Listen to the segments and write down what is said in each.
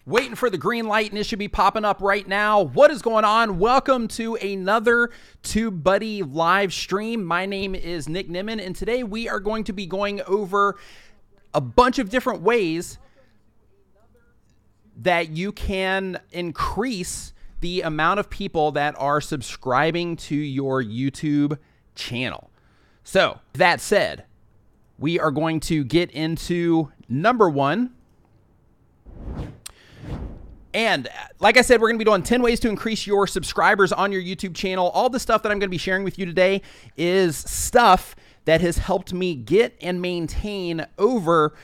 Waiting for the green light and it should be popping up right now. What is going on? Welcome to another TubeBuddy live stream. My name is Nick Nimmin, and today we are going to be going over a bunch of different ways that you can increase the amount of people that are subscribing to your YouTube channel. So, that said, we are going to get into number one. And like I said, we're going to be doing 10 ways to increase your subscribers on your YouTube channel. All the stuff that I'm going to be sharing with you today is stuff that has helped me get and maintain over,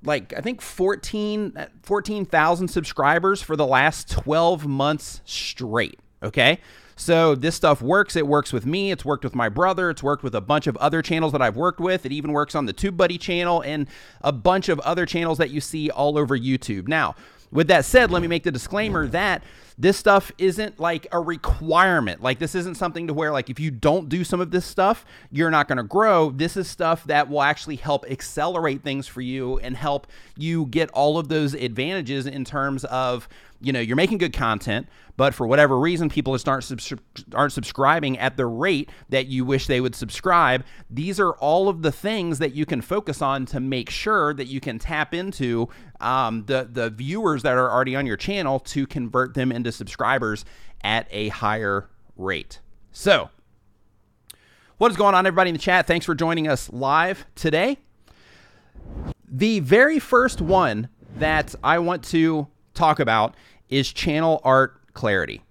like, I think 14,000 subscribers for the last 12 months straight, okay? So this stuff works. It works with me. It's worked with my brother. It's worked with a bunch of other channels that I've worked with. It even works on the TubeBuddy channel and a bunch of other channels that you see all over YouTube. Now, with that said, let me make the disclaimer that this stuff isn't like a requirement. Like, this isn't something to where, like, if you don't do some of this stuff, you're not going to grow. This is stuff that will actually help accelerate things for you and help you get all of those advantages in terms of, you know, you're making good content, but for whatever reason, people just aren't subscribing at the rate that you wish they would subscribe. These are all of the things that you can focus on to make sure that you can tap into the viewers that are already on your channel to convert them into subscribers at a higher rate. So, what is going on, everybody in the chat? Thanks for joining us live today. The very first one that I want to talk about is channel art clarity.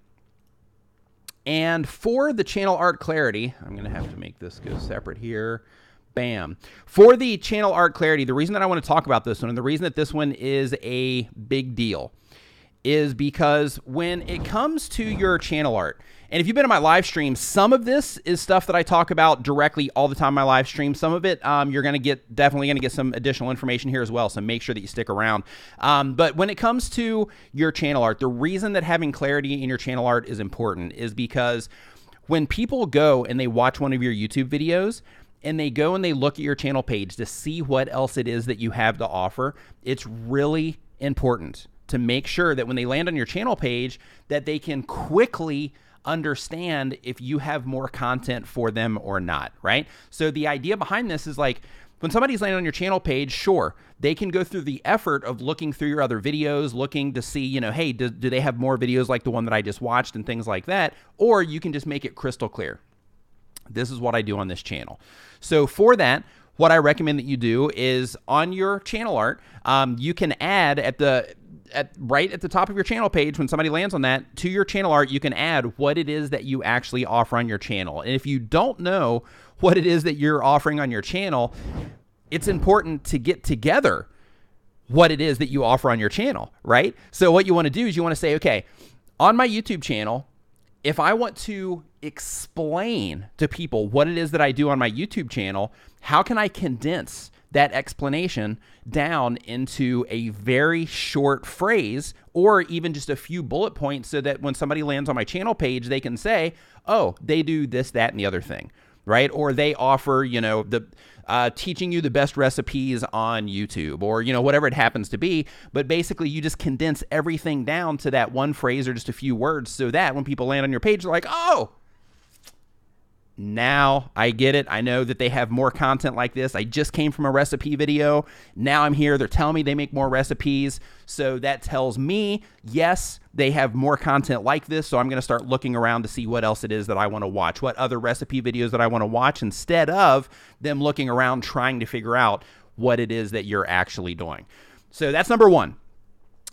And for the channel art clarity, I'm going to have to make this go separate here. Bam. For the channel art clarity, the reason that I want to talk about this one and the reason that this one is a big deal is because when it comes to your channel art, and if you've been in my live stream, some of this is stuff that I talk about directly all the time in my live stream. Some of it, you're going to definitely going to get some additional information here as well, so make sure that you stick around. But when it comes to your channel art, the reason that having clarity in your channel art is important is because when people go and they watch one of your YouTube videos, and they go and they look at your channel page to see what else it is that you have to offer, it's really important to make sure that when they land on your channel page that they can quickly understand if you have more content for them or not, right? So the idea behind this is, like, when somebody's landing on your channel page, sure, they can go through the effort of looking through your other videos, looking to see, you know, hey, do they have more videos like the one that I just watched and things like that, or you can just make it crystal clear. This is what I do on this channel. So for that, what I recommend that you do is on your channel art, you can add right at the top of your channel page, when somebody lands on that, to your channel art, you can add what it is that you actually offer on your channel. And if you don't know what it is that you're offering on your channel, it's important to get together what it is that you offer on your channel, right? So what you want to do is you want to say, okay, on my YouTube channel, if I want to explain to people what it is that I do on my YouTube channel, how can I condense that explanation down into a very short phrase or even just a few bullet points so that when somebody lands on my channel page, they can say, oh, they do this, that, and the other thing, right? Or they offer, you know, the teaching you the best recipes on YouTube, or, you know, whatever it happens to be. But basically, you just condense everything down to that one phrase or just a few words so that when people land on your page, they're like, oh, now I get it. I know that they have more content like this. I just came from a recipe video. Now I'm here. They're telling me they make more recipes. So that tells me, yes, they have more content like this. So I'm going to start looking around to see what else it is that I want to watch, what other recipe videos that I want to watch, instead of them looking around trying to figure out what it is that you're actually doing. So that's number one.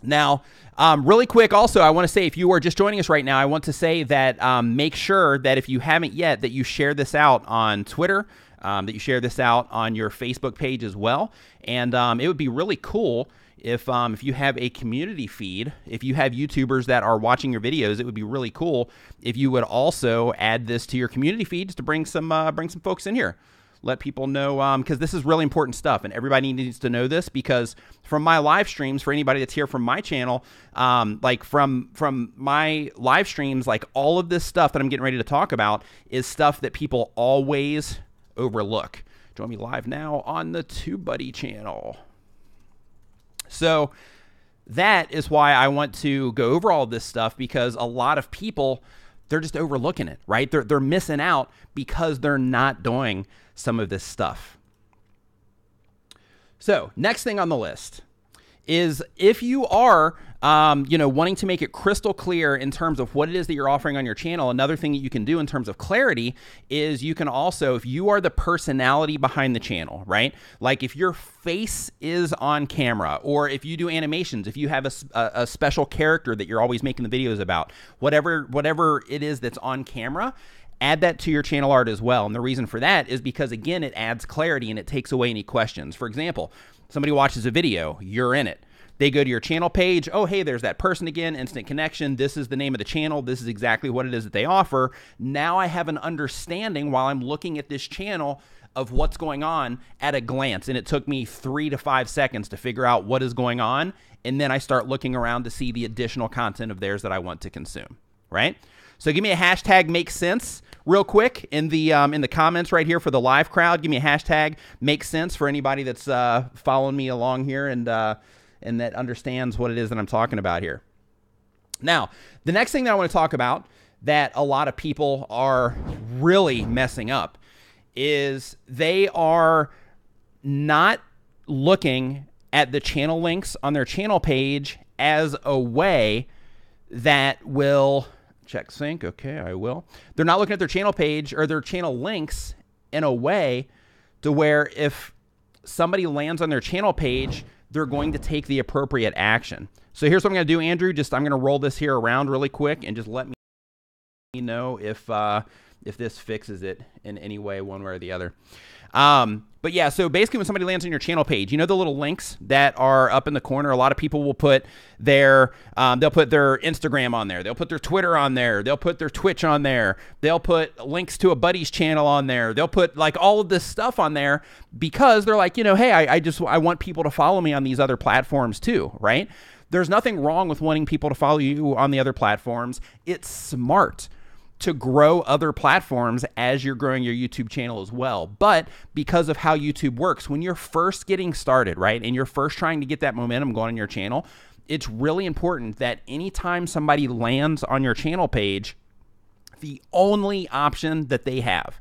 Now, really quick, also, I want to say, if you are just joining us right now, I want to say that make sure that if you haven't yet, that you share this out on Twitter, that you share this out on your Facebook page as well. And it would be really cool if you have a community feed, if you have YouTubers that are watching your videos, it would be really cool if you would also add this to your community feed just to bring some folks in here. Let people know, because this is really important stuff, and everybody needs to know this, because from my live streams, for anybody that's here from my channel, like from my live streams, like all of this stuff that I'm getting ready to talk about is stuff that people always overlook. Join me live now on the TubeBuddy channel. So that is why I want to go over all this stuff, because a lot of people, they're just overlooking it, right? They're missing out because they're not doing some of this stuff. So next thing on the list is, if you are, wanting to make it crystal clear in terms of what it is that you're offering on your channel, another thing that you can do in terms of clarity is you can also, if you are the personality behind the channel, right? Like if your face is on camera, or if you do animations, if you have a special character that you're always making the videos about, whatever it is that's on camera, add that to your channel art as well. And the reason for that is because, again, it adds clarity and it takes away any questions. For example, somebody watches a video, you're in it. They go to your channel page. Oh, hey, there's that person again, instant connection. This is the name of the channel. This is exactly what it is that they offer. Now I have an understanding while I'm looking at this channel of what's going on at a glance. And it took me 3 to 5 seconds to figure out what is going on. And then I start looking around to see the additional content of theirs that I want to consume, right? So give me a hashtag makes sense real quick in the comments right here for the live crowd. Give me a hashtag makes sense for anybody that's following me along here and that understands what it is that I'm talking about here. Now, the next thing that I want to talk about that a lot of people are really messing up is they are not looking at the channel links on their channel page as a way that will... Check sync. Okay, I will. They're not looking at their channel page or their channel links in a way to where if somebody lands on their channel page, they're going to take the appropriate action. So here's what I'm going to do, Andrew. I'm going to roll this here around really quick and just let me know if this fixes it in any way, one way or the other. But yeah, so basically when somebody lands on your channel page, you know the little links that are up in the corner? A lot of people will put their, they'll put their Instagram on there. They'll put their Twitter on there. They'll put their Twitch on there. They'll put links to a buddy's channel on there. They'll put like all of this stuff on there because they're like, hey, I want people to follow me on these other platforms too, right? There's nothing wrong with wanting people to follow you on the other platforms. It's smart to grow other platforms as you're growing your YouTube channel as well. But because of how YouTube works, when you're first getting started, right, and you're first trying to get that momentum going on your channel, it's really important that anytime somebody lands on your channel page, the only option that they have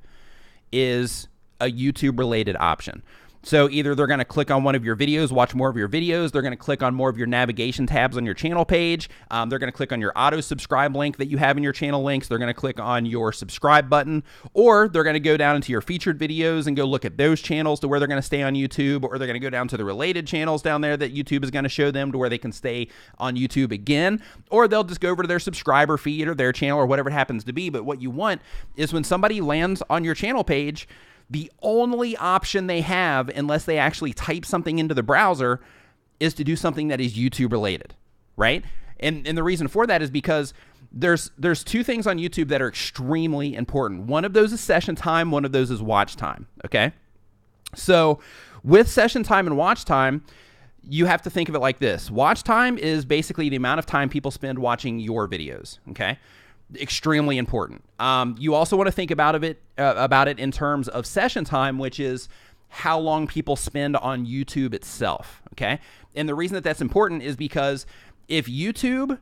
is a YouTube related option. So either they're going to click on one of your videos, watch more of your videos. They're going to click on more of your navigation tabs on your channel page. They're going to click on your auto subscribe link that you have in your channel links. They're going to click on your subscribe button, or they're going to go down into your featured videos and go look at those channels to where they're going to stay on YouTube, or they're going to go down to the related channels down there that YouTube is going to show them to where they can stay on YouTube again, or they'll just go over to their subscriber feed or their channel or whatever it happens to be. But what you want is when somebody lands on your channel page, the only option they have, unless they actually type something into the browser, is to do something that is YouTube related, right? And the reason for that is because there's two things on YouTube that are extremely important. One of those is session time. One of those is watch time, okay? So with session time and watch time, you have to think of it like this. Watch time is basically the amount of time people spend watching your videos, okay? Extremely important. You also want to think about it in terms of session time, which is how long people spend on YouTube itself, okay? And the reason that that's important is because if YouTube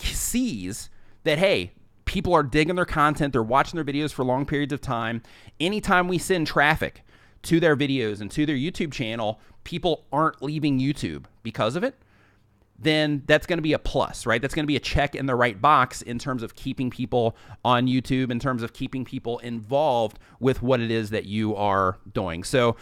sees that, hey, people are digging their content, they're watching their videos for long periods of time, anytime we send traffic to their videos and to their YouTube channel, people aren't leaving YouTube because of it, then that's going to be a plus, right? That's going to be a check in the right box in terms of keeping people on YouTube, in terms of keeping people involved with what it is that you are doing. So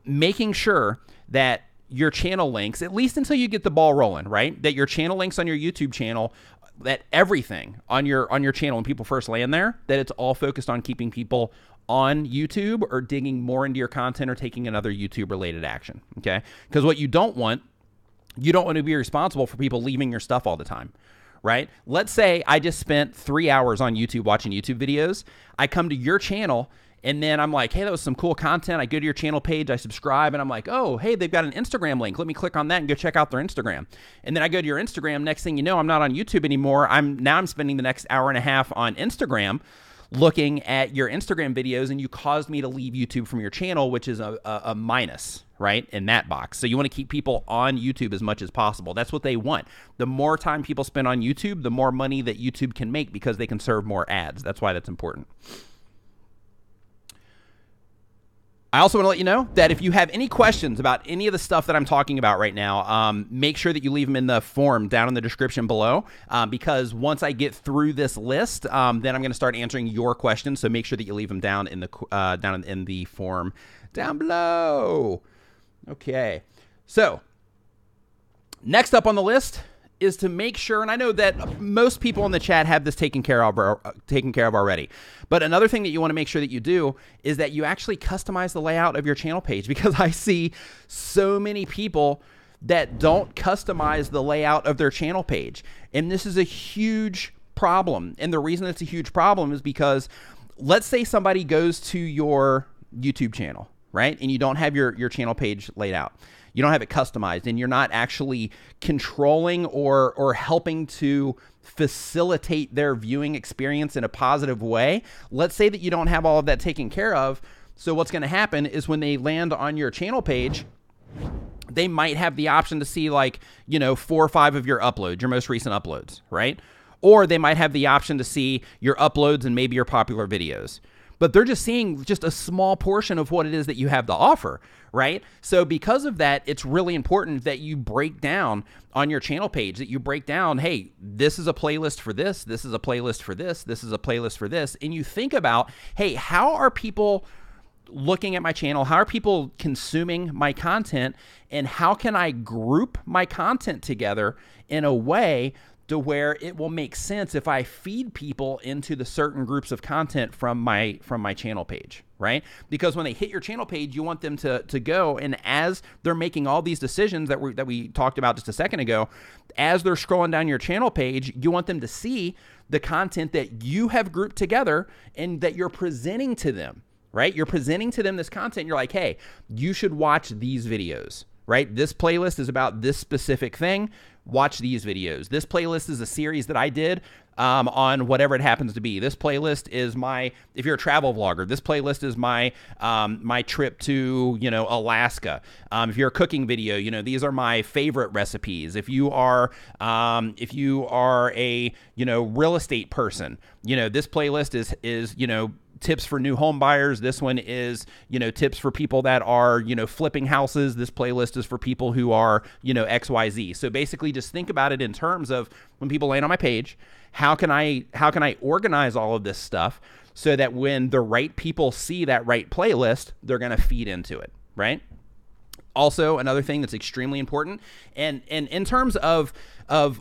making sure that your channel links, at least until you get the ball rolling, right? That your channel links on your YouTube channel, that everything on your channel when people first land there, that it's all focused on keeping people on YouTube or digging more into your content or taking another YouTube related action, okay? Because what you don't want to be responsible for people leaving your stuff all the time, right? Let's say I just spent 3 hours on YouTube watching YouTube videos. I come to your channel and then I'm like, hey, that was some cool content. I go to your channel page, I subscribe, and I'm like, oh, hey, they've got an Instagram link. Let me click on that and go check out their Instagram. And then I go to your Instagram. Next thing you know, I'm not on YouTube anymore. I'm spending the next hour and a half on Instagram looking at your Instagram videos and you caused me to leave YouTube from your channel, which is a minus, right, in that box. So you want to keep people on YouTube as much as possible. That's what they want. The more time people spend on YouTube, the more money that YouTube can make because they can serve more ads. That's why that's important. I also want to let you know that if you have any questions about any of the stuff that I'm talking about right now, make sure that you leave them in the form down in the description below, because once I get through this list, then I'm going to start answering your questions. So make sure that you leave them down in the form down below. Okay. So next up on the list is to make sure, and I know that most people in the chat have this taken care of already, but another thing that you want to make sure that you do is that you actually customize the layout of your channel page, because I see so many people that don't customize the layout of their channel page. And this is a huge problem. And the reason it's a huge problem is because let's say somebody goes to your YouTube channel, right? And you don't have your channel page laid out. You don't have it customized, and you're not actually controlling or helping to facilitate their viewing experience in a positive way. Let's say that you don't have all of that taken care of. So what's going to happen is when they land on your channel page, they might have the option to see, like, 4 or 5 of your uploads, your most recent uploads, right? Or they might have the option to see your uploads and maybe your popular videos. But they're just seeing just a small portion of what it is that you have to offer, right? So because of that, it's really important that you break down on your channel page, that you break down, hey, this is a playlist for this, this is a playlist for this, this is a playlist for this. And you think about, hey, how are people looking at my channel? How are people consuming my content? And how can I group my content together in a way to where it will make sense if I feed people into the certain groups of content from my channel page, right? Because when they hit your channel page, you want them to go, and as they're making all these decisions that we talked about just a second ago, as they're scrolling down your channel page, you want them to see the content that you have grouped together and that you're presenting to them, right? You're presenting to them this content. You're like, hey, you should watch these videos, right? This playlist is about this specific thing. Watch these videos. This playlist is a series that I did on whatever it happens to be. This playlist is if you're a travel vlogger, this playlist is my trip to, Alaska. If you're a cooking video, these are my favorite recipes. If you are a, real estate person, this playlist is tips for new home buyers. This one is, tips for people that are, flipping houses. This playlist is for people who are, XYZ. So basically just think about it in terms of when people land on my page, how can I organize all of this stuff so that when the right people see that right playlist, they're going to feed into it, right? Also, another thing that's extremely important, and in terms of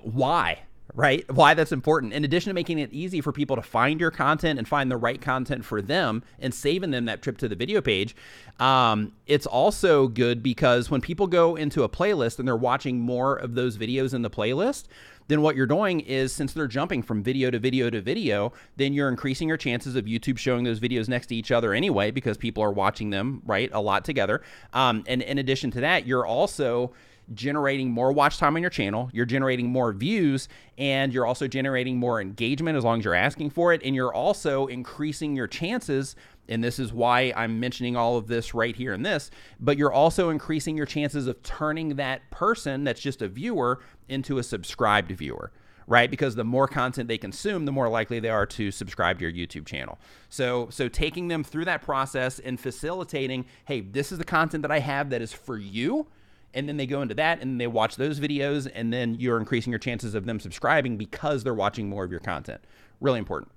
why, right? Why that's important. In addition to making it easy for people to find your content and find the right content for them and saving them that trip to the video page, it's also good because when people go into a playlist and they're watching more of those videos in the playlist, then what you're doing is, since they're jumping from video to video to video, then you're increasing your chances of YouTube showing those videos next to each other anyway, because people are watching them, right, a lot together. And in addition to that, you're also generating more watch time on your channel, you're generating more views, and you're also generating more engagement as long as you're asking for it, and you're also increasing your chances, and this is why I'm mentioning all of this right here in this, but you're also increasing your chances of turning that person that's just a viewer into a subscribed viewer, right? Because the more content they consume, the more likely they are to subscribe to your YouTube channel. So taking them through that process and facilitating, hey, this is the content that I have that is for you, and then they go into that and they watch those videos, and then you're increasing your chances of them subscribing because they're watching more of your content. Really important.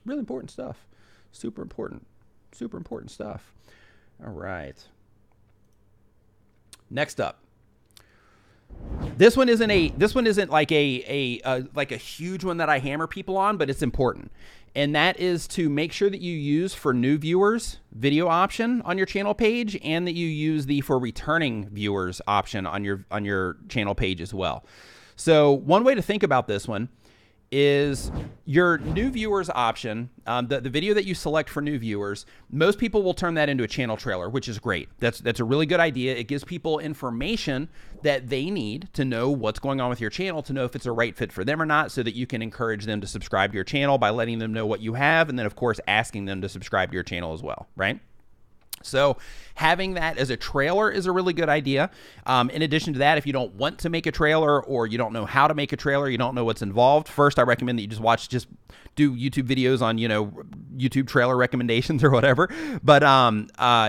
Really important stuff. Super important. Super important stuff. All right. Next up. This one isn't like a huge one that I hammer people on, but it's important. And that is to make sure that you use for new viewers video option on your channel page, and that you use the for returning viewers option on your channel page as well. So one way to think about this one is your new viewers option. The video that you select for new viewers, most people will turn that into a channel trailer, which is great. That's a really good idea. It gives people information that they need to know what's going on with your channel, to know if it's a right fit for them or not, so that you can encourage them to subscribe to your channel by letting them know what you have, and then of course asking them to subscribe to your channel as well, right? So having that as a trailer is a really good idea. In addition to that, if you don't want to make a trailer, or you don't know how to make a trailer, you don't know what's involved, first I recommend that you just do YouTube videos on, YouTube trailer recommendations or whatever. But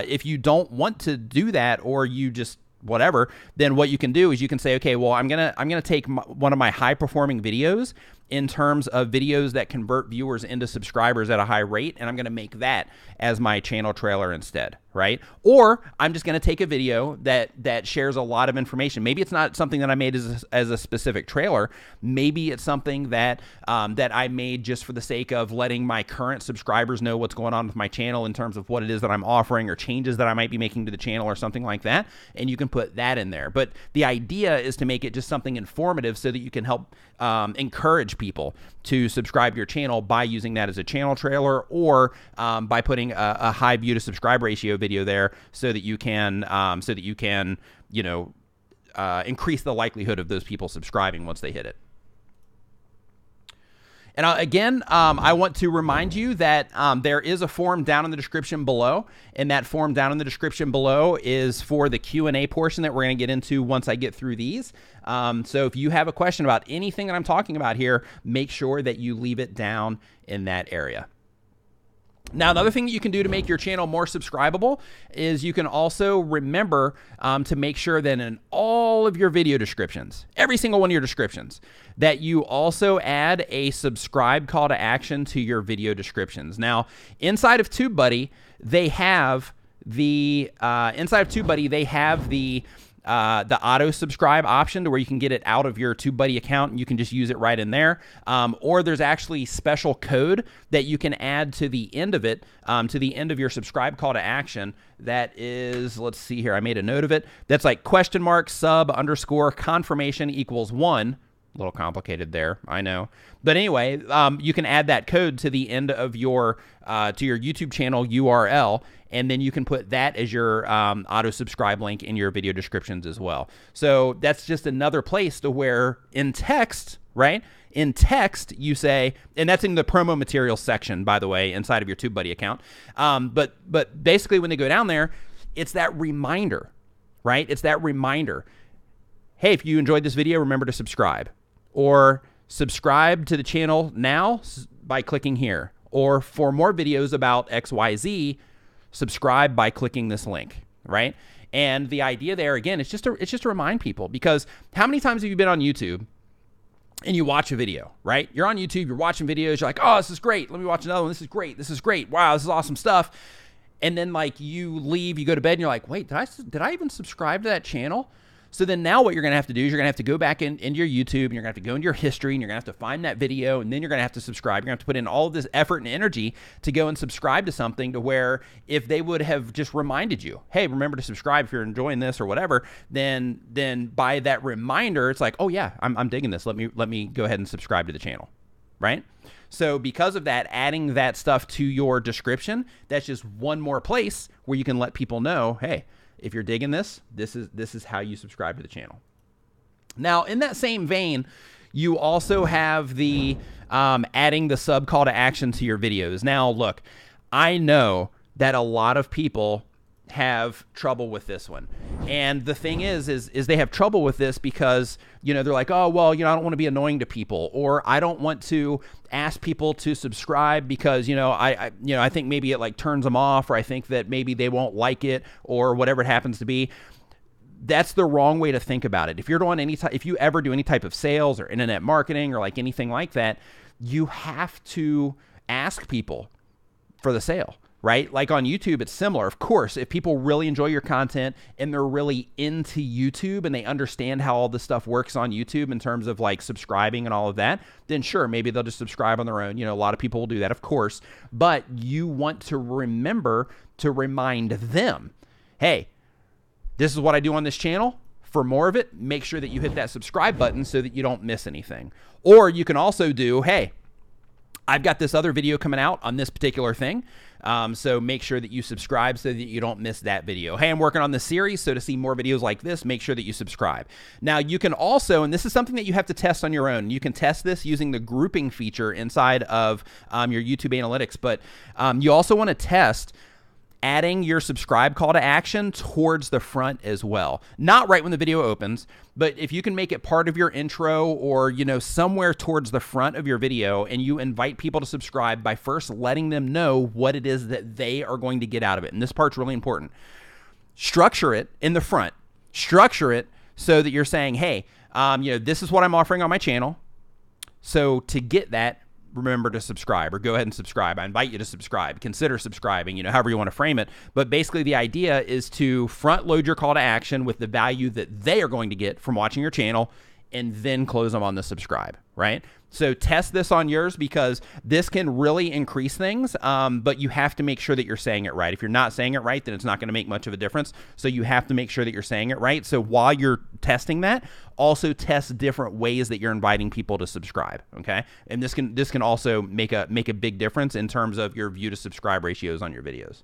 if you don't want to do that, or you just whatever, then what you can do is you can say, okay, well, I'm gonna take one of my high performing videos in terms of videos that convert viewers into subscribers at a high rate, and I'm going to make that as my channel trailer instead, right? Or I'm just going to take a video that shares a lot of information. Maybe it's not something that I made as a specific trailer. Maybe it's something that that I made just for the sake of letting my current subscribers know what's going on with my channel in terms of what it is that I'm offering, or changes that I might be making to the channel, or something like that, and you can put that in there. But the idea is to make it just something informative so that you can help encourage people to subscribe to your channel by using that as a channel trailer, or by putting a high view to subscribe ratio video there, so that you can increase the likelihood of those people subscribing once they hit it. And again, I want to remind you that there is a form down in the description below, and that form down in the description below is for the Q&A portion that we're going to get into once I get through these. So if you have a question about anything that I'm talking about here, make sure that you leave it down in that area. Now, another thing that you can do to make your channel more subscribable is you can also remember to make sure that in all of your video descriptions, every single one of your descriptions, that you also add a subscribe call to action to your video descriptions. Now, inside of TubeBuddy, they have the the auto subscribe option, to where you can get it out of your TubeBuddy account and you can just use it right in there. Or there's actually special code that you can add to the end of it, to the end of your subscribe call to action. That is, let's see here, I made a note of it. That's like !sub_confirmation equals 1. A little complicated there, I know. But anyway, you can add that code to the end of your to your YouTube channel URL, and then you can put that as your auto subscribe link in your video descriptions as well. So that's just another place to where in text, right? In text, you say, and that's in the promo materials section, by the way, inside of your TubeBuddy account. But basically, when they go down there, it's that reminder, right? It's that reminder. Hey, if you enjoyed this video, remember to subscribe. Or subscribe to the channel now by clicking here. Or for more videos about XYZ, subscribe by clicking this link, right? And the idea there, again, it's just to remind people, because how many times have you been on YouTube and you watch a video, right? You're on YouTube, you're watching videos, you're like, oh, this is great. Let me watch another one. This is great. This is great. Wow, this is awesome stuff. And then like you leave, you go to bed, and you're like, wait, did I even subscribe to that channel? So then now what you're going to have to do is you're going to have to go back into your YouTube, and you're going to have to go into your history, and you're going to have to find that video, and then you're going to have to subscribe. You're going to have to put in all of this effort and energy to go and subscribe to something, to where if they would have just reminded you, hey, remember to subscribe if you're enjoying this or whatever, then by that reminder, it's like, oh yeah, I'm digging this. Let me go ahead and subscribe to the channel, right? So because of that, adding that stuff to your description, that's just one more place where you can let people know, hey, if you're digging this, this is how you subscribe to the channel. Now, in that same vein, you also have the adding the sub call to action to your videos. Now, look, I know that a lot of people have trouble with this one. And the thing is they have trouble with this because, they're like, oh, well, I don't want to be annoying to people, or I don't want to ask people to subscribe because, I think maybe it like turns them off, or I think that maybe they won't like it, or whatever it happens to be. That's the wrong way to think about it. If you're doing if you ever do any type of sales or internet marketing or like anything like that, you have to ask people for the sale. Right? Like on YouTube, it's similar. Of course, if people really enjoy your content and they're really into YouTube and they understand how all this stuff works on YouTube in terms of like subscribing and all of that, then sure, maybe they'll just subscribe on their own. A lot of people will do that, of course, but you want to remember to remind them, hey, this is what I do on this channel. for more of it, make sure that you hit that subscribe button so that you don't miss anything. Or you can also do, hey, I've got this other video coming out on this particular thing. So make sure that you subscribe so that you don't miss that video. Hey, I'm working on this series, so to see more videos like this, make sure that you subscribe. Now, you can also, and this is something that you have to test on your own, you can test this using the grouping feature inside of your YouTube analytics, but you also want to test adding your subscribe call to action towards the front as well. Not right when the video opens, but if you can make it part of your intro or, you know, somewhere towards the front of your video, and you invite people to subscribe by first letting them know what it is that they are going to get out of it. And this part's really important. Structure it in the front. Structure it so that you're saying, hey, you know, this is what I'm offering on my channel. So to get that, remember to subscribe, or go ahead and subscribe. I invite you to subscribe. Consider subscribing, you know, however you want to frame it. But basically the idea is to front load your call to action with the value that they are going to get from watching your channel, and then close them on the subscribe, right? So test this on yours, because this can really increase things, but you have to make sure that you're saying it right. If you're not saying it right, then it's not going to make much of a difference. So you have to make sure that you're saying it right. So while you're testing that, also test different ways that you're inviting people to subscribe, okay? And this can also make a big difference in terms of your view to subscribe ratios on your videos.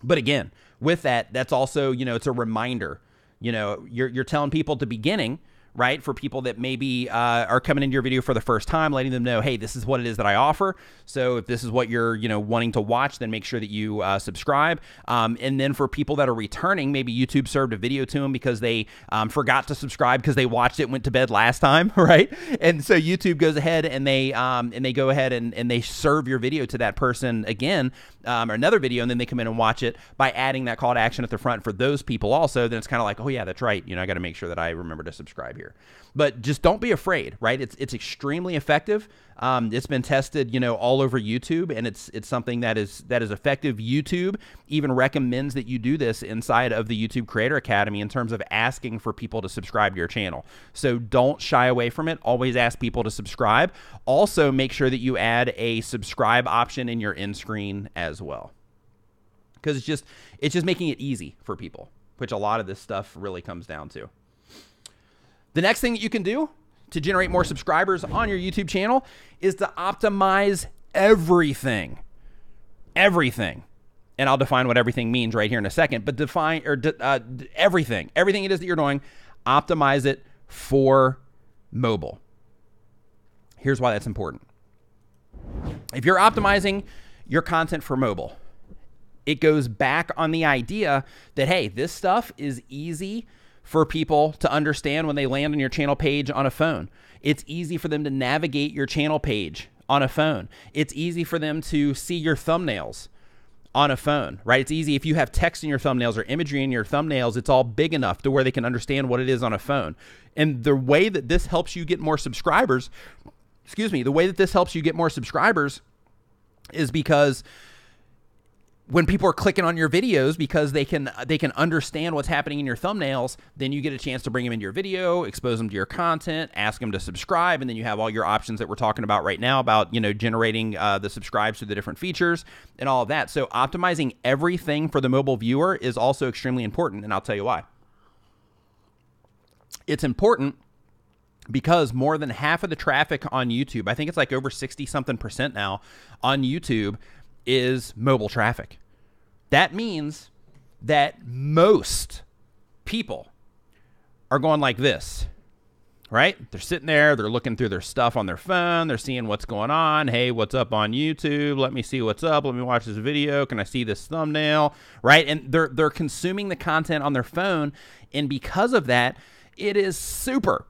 But again, with that, that's also, you know, it's a reminder. You know, you're telling people at the beginning, right? For people that maybe are coming into your video for the first time, letting them know, hey, this is what it is that I offer. So if this is what you're, you know, wanting to watch, then make sure that you subscribe. And then for people that are returning, maybe YouTube served a video to them because they forgot to subscribe because they watched it, went to bed last time, right? And so YouTube goes ahead and they go ahead and they serve your video to that person again, or another video, and then they come in and watch it by adding that call to action at the front for those people also. Then it's kind of like, oh yeah, that's right. You know, I got to make sure that I remember to subscribe here. But just don't be afraid, right? It's extremely effective. It's been tested, you know, all over YouTube, and it's something that is effective. YouTube even recommends that you do this inside of the YouTube Creator Academy in terms of asking for people to subscribe to your channel. So don't shy away from it. Always ask people to subscribe. Also, make sure that you add a subscribe option in your end screen as well, because it's just making it easy for people, which a lot of this stuff really comes down to. The next thing that you can do to generate more subscribers on your YouTube channel is to optimize everything. Everything. And I'll define what everything means right here in a second, but define everything. Everything it is that you're doing, optimize it for mobile. Here's why that's important. If you're optimizing your content for mobile, it goes back on the idea that, hey, this stuff is easy for people to understand when they land on your channel page on a phone. It's easy for them to navigate your channel page on a phone. It's easy for them to see your thumbnails on a phone, right? It's easy if you have text in your thumbnails or imagery in your thumbnails, it's all big enough to where they can understand what it is on a phone. And the way that this helps you get more subscribers, the way that this helps you get more subscribers is because when people are clicking on your videos, because they can understand what's happening in your thumbnails, then you get a chance to bring them into your video, expose them to your content, ask them to subscribe, and then you have all your options that we're talking about right now about, you know, generating the subscribes through the different features and all of that. So optimizing everything for the mobile viewer is also extremely important, and I'll tell you why. It's important because more than half of the traffic on YouTube, I think it's like over 60-something% now on YouTube, is mobile traffic. That means that most people are going like this, right? They're sitting there, they're looking through their stuff on their phone, they're seeing what's going on. Hey, what's up on YouTube? Let me see what's up. Let me watch this video. Can I see this thumbnail? Right? And they're consuming the content on their phone, and because of that, it is super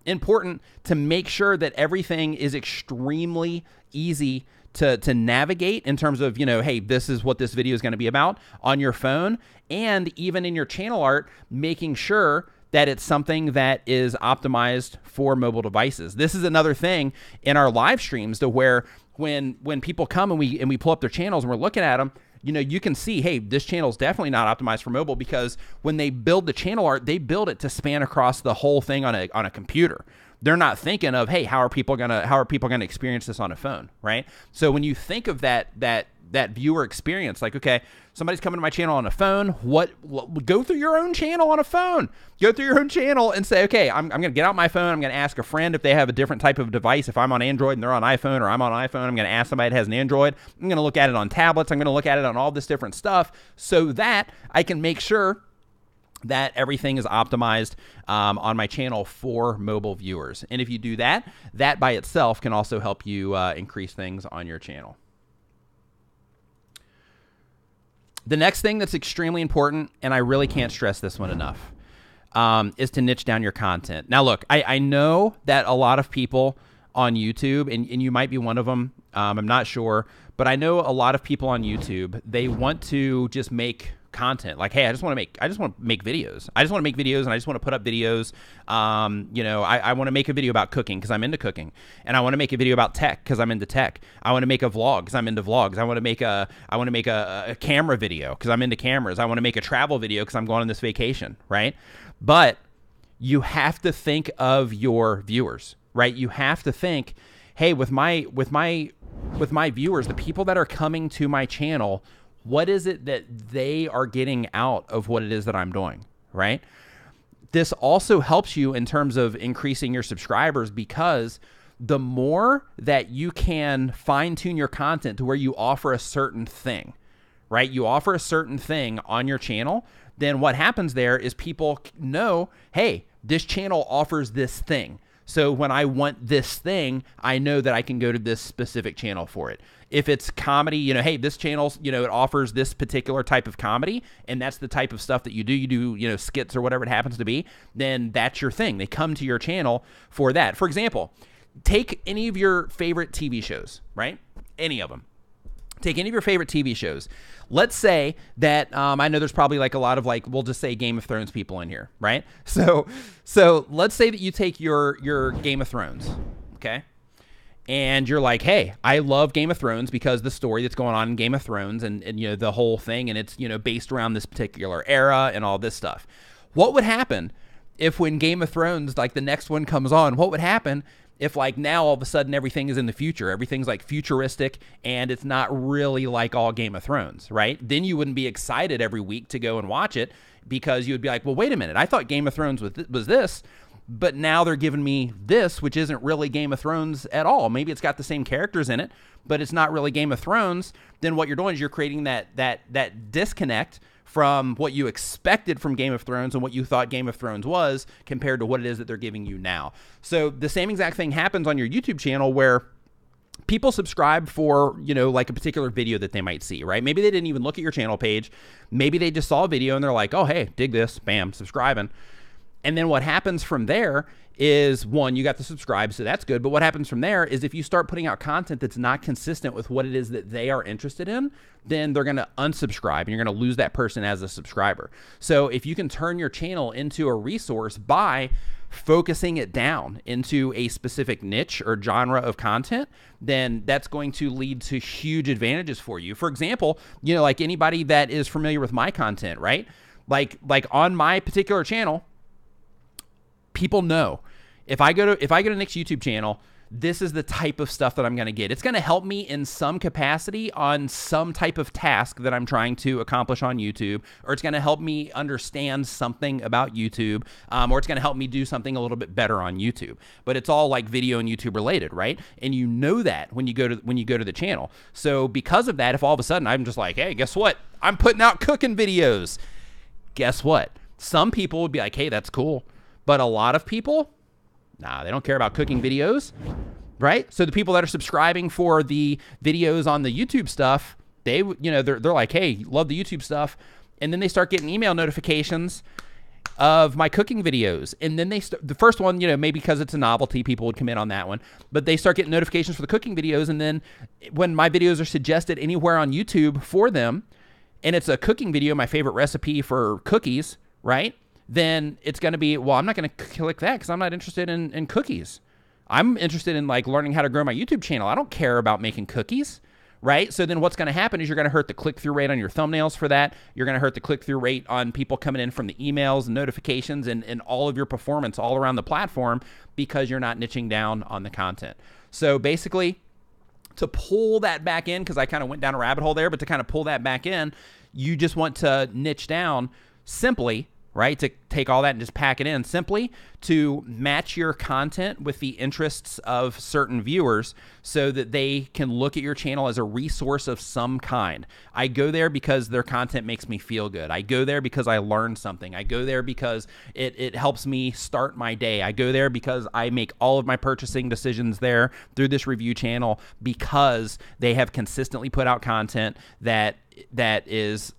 important to make sure that everything is extremely easy to navigate in terms of, you know, hey, this is what this video is going to be about on your phone, and even in your channel art, making sure that it's something that is optimized for mobile devices. This is another thing in our live streams, to where when people come and we pull up their channels and we're looking at them, you know, you can see, hey, this channel is definitely not optimized for mobile, because when they build the channel art, they build it to span across the whole thing on a computer. they're not thinking of, hey, how are people gonna experience this on a phone, right? So when you think of that viewer experience, like, okay, somebody's coming to my channel on a phone. Go through your own channel on a phone. Go through your own channel and say, okay, I'm going to get out my phone. I'm going to ask a friend if they have a different type of device. If I'm on Android and they're on iPhone, or I'm on iPhone, I'm going to ask somebody that has an Android. I'm going to look at it on tablets. I'm going to look at it on all this different stuff so that I can make sure that everything is optimized on my channel for mobile viewers. And if you do that, that by itself can also help you increase things on your channel. The next thing that's extremely important, and I really can't stress this one enough, is to niche down your content. Now, look, I know that a lot of people on YouTube, and you might be one of them, I'm not sure, but I know a lot of people on YouTube, they want to just make content. Like, hey, I just want to make videos. I just want to make videos, and I just want to put up videos. You know, I want to make a video about cooking because I'm into cooking, and I want to make a video about tech because I'm into tech. I want to make a vlog because I'm into vlogs. I want to make a camera video because I'm into cameras. I want to make a travel video because I'm going on this vacation, right? But you have to think of your viewers, right? You have to think, hey, with my viewers, the people that are coming to my channel, what is it that they are getting out of what it is that I'm doing, right? This also helps you in terms of increasing your subscribers, because the more that you can fine-tune your content to where you offer a certain thing, right? You offer a certain thing on your channel, then what happens there is people know, hey, this channel offers this thing. So when I want this thing, I know that I can go to this specific channel for it. If it's comedy, you know, hey, this channel, you know, it offers this particular type of comedy, and that's the type of stuff that you do, you know, skits or whatever it happens to be, then that's your thing. They come to your channel for that. For example, take any of your favorite TV shows, right? Any of them. Take any of your favorite TV shows. Let's say that I know there's probably like a lot of, like, we'll just say Game of Thrones people in here, right? So let's say that you take your Game of Thrones, okay? And you're like, hey, I love Game of Thrones because the story that's going on in Game of Thrones and you know, the whole thing, and it's, you know, based around this particular era and all this stuff. What would happen if when Game of Thrones, like the next one comes on, what would happen if, like, now all of a sudden everything is in the future, everything's like futuristic and it's not really like all Game of Thrones, right? Then you wouldn't be excited every week to go and watch it, because you would be like, well, wait a minute, I thought Game of Thrones was this, but now they're giving me this, which isn't really Game of Thrones at all. Maybe it's got the same characters in it, but it's not really Game of Thrones. Then what you're doing is you're creating that disconnect from what you expected from Game of Thrones and what you thought Game of Thrones was compared to what it is that they're giving you now. So the same exact thing happens on your YouTube channel, where people subscribe for, you know, like a particular video that they might see, right? Maybe they didn't even look at your channel page. Maybe they just saw a video and they're like, oh, hey, dig this, bam, subscribing. And then what happens from there is, one, you got to subscribe, so that's good. But what happens from there is if you start putting out content that's not consistent with what it is that they are interested in, then they're going to unsubscribe and you're going to lose that person as a subscriber. So if you can turn your channel into a resource by focusing it down into a specific niche or genre of content, then that's going to lead to huge advantages for you. For example, you know, like anybody that is familiar with my content, right? Like on my particular channel, people know if I go to Nick's YouTube channel, this is the type of stuff that I'm going to get. It's going to help me in some capacity on some type of task that I'm trying to accomplish on YouTube, or it's going to help me understand something about YouTube, or it's going to help me do something a little bit better on YouTube. But it's all like video and YouTube related, right? And you know that when you go to the channel. So because of that, if all of a sudden I'm just like, hey, guess what? I'm putting out cooking videos. Guess what? Some people would be like, hey, that's cool. But a lot of people, nah, they don't care about cooking videos, right? So the people that are subscribing for the videos on the YouTube stuff, they, you know, they're like, hey, love the YouTube stuff. And then they start getting email notifications of my cooking videos. And then the first one, you know, maybe because it's a novelty, people would come in on that one, but they start getting notifications for the cooking videos. And then when my videos are suggested anywhere on YouTube for them, and it's a cooking video, my favorite recipe for cookies, right? Then it's going to be, well, I'm not going to click that because I'm not interested in cookies. I'm interested in, like, learning how to grow my YouTube channel. I don't care about making cookies, right? So then what's going to happen is you're going to hurt the click-through rate on your thumbnails for that. You're going to hurt the click-through rate on people coming in from the emails and notifications and all of your performance all around the platform because you're not niching down on the content. So basically, to pull that back in, because I kind of went down a rabbit hole there, but to kind of pull that back in, you just want to niche down simply, right? To take all that and just pack it in simply to match your content with the interests of certain viewers so that they can look at your channel as a resource of some kind. I go there because their content makes me feel good. I go there because I learned something. I go there because it helps me start my day. I go there because I make all of my purchasing decisions there through this review channel because they have consistently put out content that is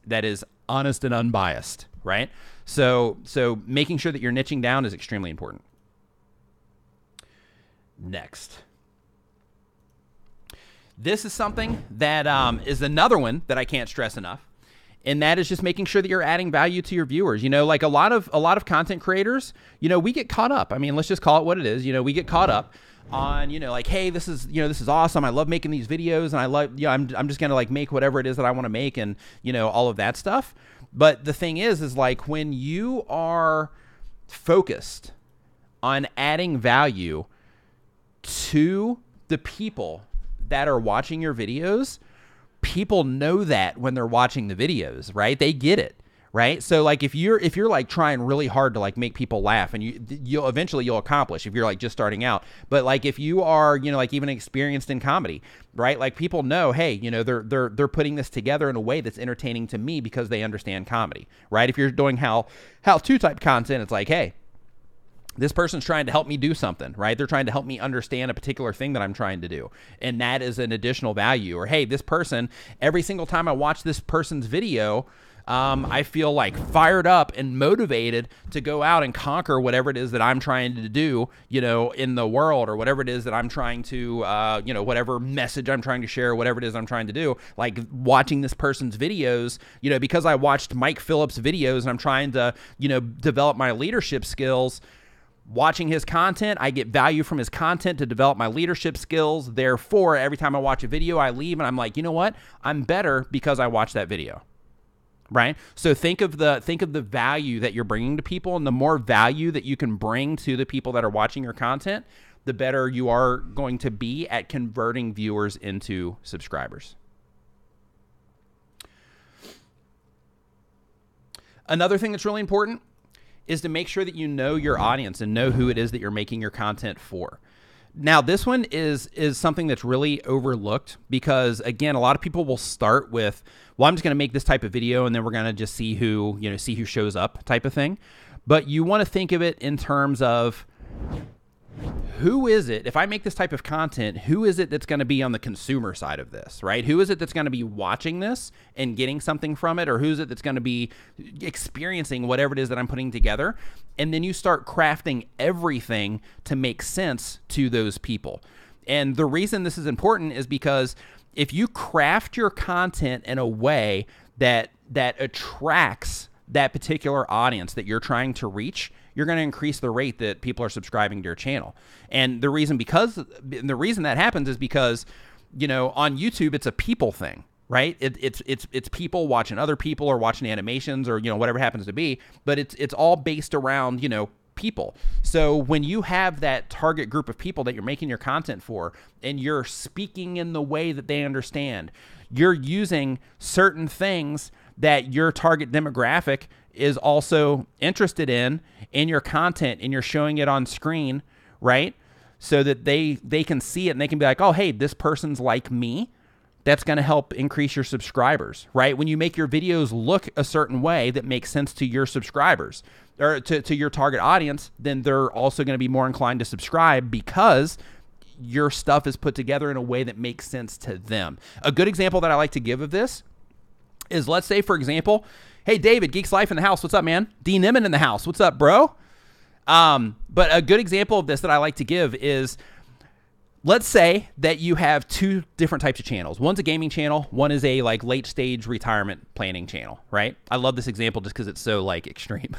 honest and unbiased, right? So making sure that you're niching down is extremely important. Next. This is something that is another one that I can't stress enough. And that is just making sure that you're adding value to your viewers. You know, like a lot of content creators, you know, we get caught up. I mean, let's just call it what it is. You know, we get caught up on, you know, like, hey, this is awesome. I love making these videos and I love, I'm just going to like make whatever it is that I want to make and, you know, all of that stuff. But the thing is like when you are focused on adding value to the people that are watching your videos, people know that when they're watching the videos, right? They get it, right? So like if you're like trying really hard to like make people laugh, and you'll eventually accomplish if you're like just starting out. But like if you are, you know, like even experienced in comedy, right? Like people know, hey, you know, they're putting this together in a way that's entertaining to me because they understand comedy, right? If you're doing how-to type content, it's like, hey, this person's trying to help me do something, right? They're trying to help me understand a particular thing that I'm trying to do. And that is an additional value. Or, hey, this person, every single time I watch this person's video, I feel like fired up and motivated to go out and conquer whatever it is that I'm trying to do, you know, in the world, or whatever it is that I'm trying to, you know, whatever message I'm trying to share, whatever it is I'm trying to do. Like watching this person's videos, you know, because I watched Mike Phillips' videos and I'm trying to, you know, develop my leadership skills. Watching his content, I get value from his content to develop my leadership skills. Therefore, every time I watch a video, I leave and I'm like, you know what? I'm better because I watched that video, right? So think of the value that you're bringing to people, and the more value that you can bring to the people that are watching your content, the better you are going to be at converting viewers into subscribers. Another thing that's really important is to make sure that you know your audience and know who it is that you're making your content for. Now, this one is something that's really overlooked because, again, a lot of people will start with, well, I'm just going to make this type of video and then we're going to just see who shows up type of thing. But you want to think of it in terms of who is it, if I make this type of content, who is it that's going to be on the consumer side of this, right? Who is it that's going to be watching this and getting something from it? Or who's it that's going to be experiencing whatever it is that I'm putting together? And then you start crafting everything to make sense to those people. And the reason this is important is because if you craft your content in a way that attracts that particular audience that you're trying to reach, you're going to increase the rate that people are subscribing to your channel. And the reason that happens is because, you know, on YouTube, it's a people thing, right? It's people watching other people or watching animations or, you know, whatever it happens to be, but it's all based around, you know, people. So when you have that target group of people that you're making your content for, and you're speaking in the way that they understand, you're using certain things that your target demographic is also interested in your content, and you're showing it on screen, right? So that they can see it and they can be like, oh, hey, this person's like me. That's going to help increase your subscribers, right? When you make your videos look a certain way that makes sense to your subscribers or to your target audience, then they're also going to be more inclined to subscribe because your stuff is put together in a way that makes sense to them. A good example that I like to give of this is, let's say, for example, hey, David, Geeks Life in the house. What's up, man? D Nimmin in the house. What's up, bro? But a good example of this that I like to give is, let's say that you have two different types of channels. One's a gaming channel. One is a like late stage retirement planning channel, right? I love this example just because it's so like extreme.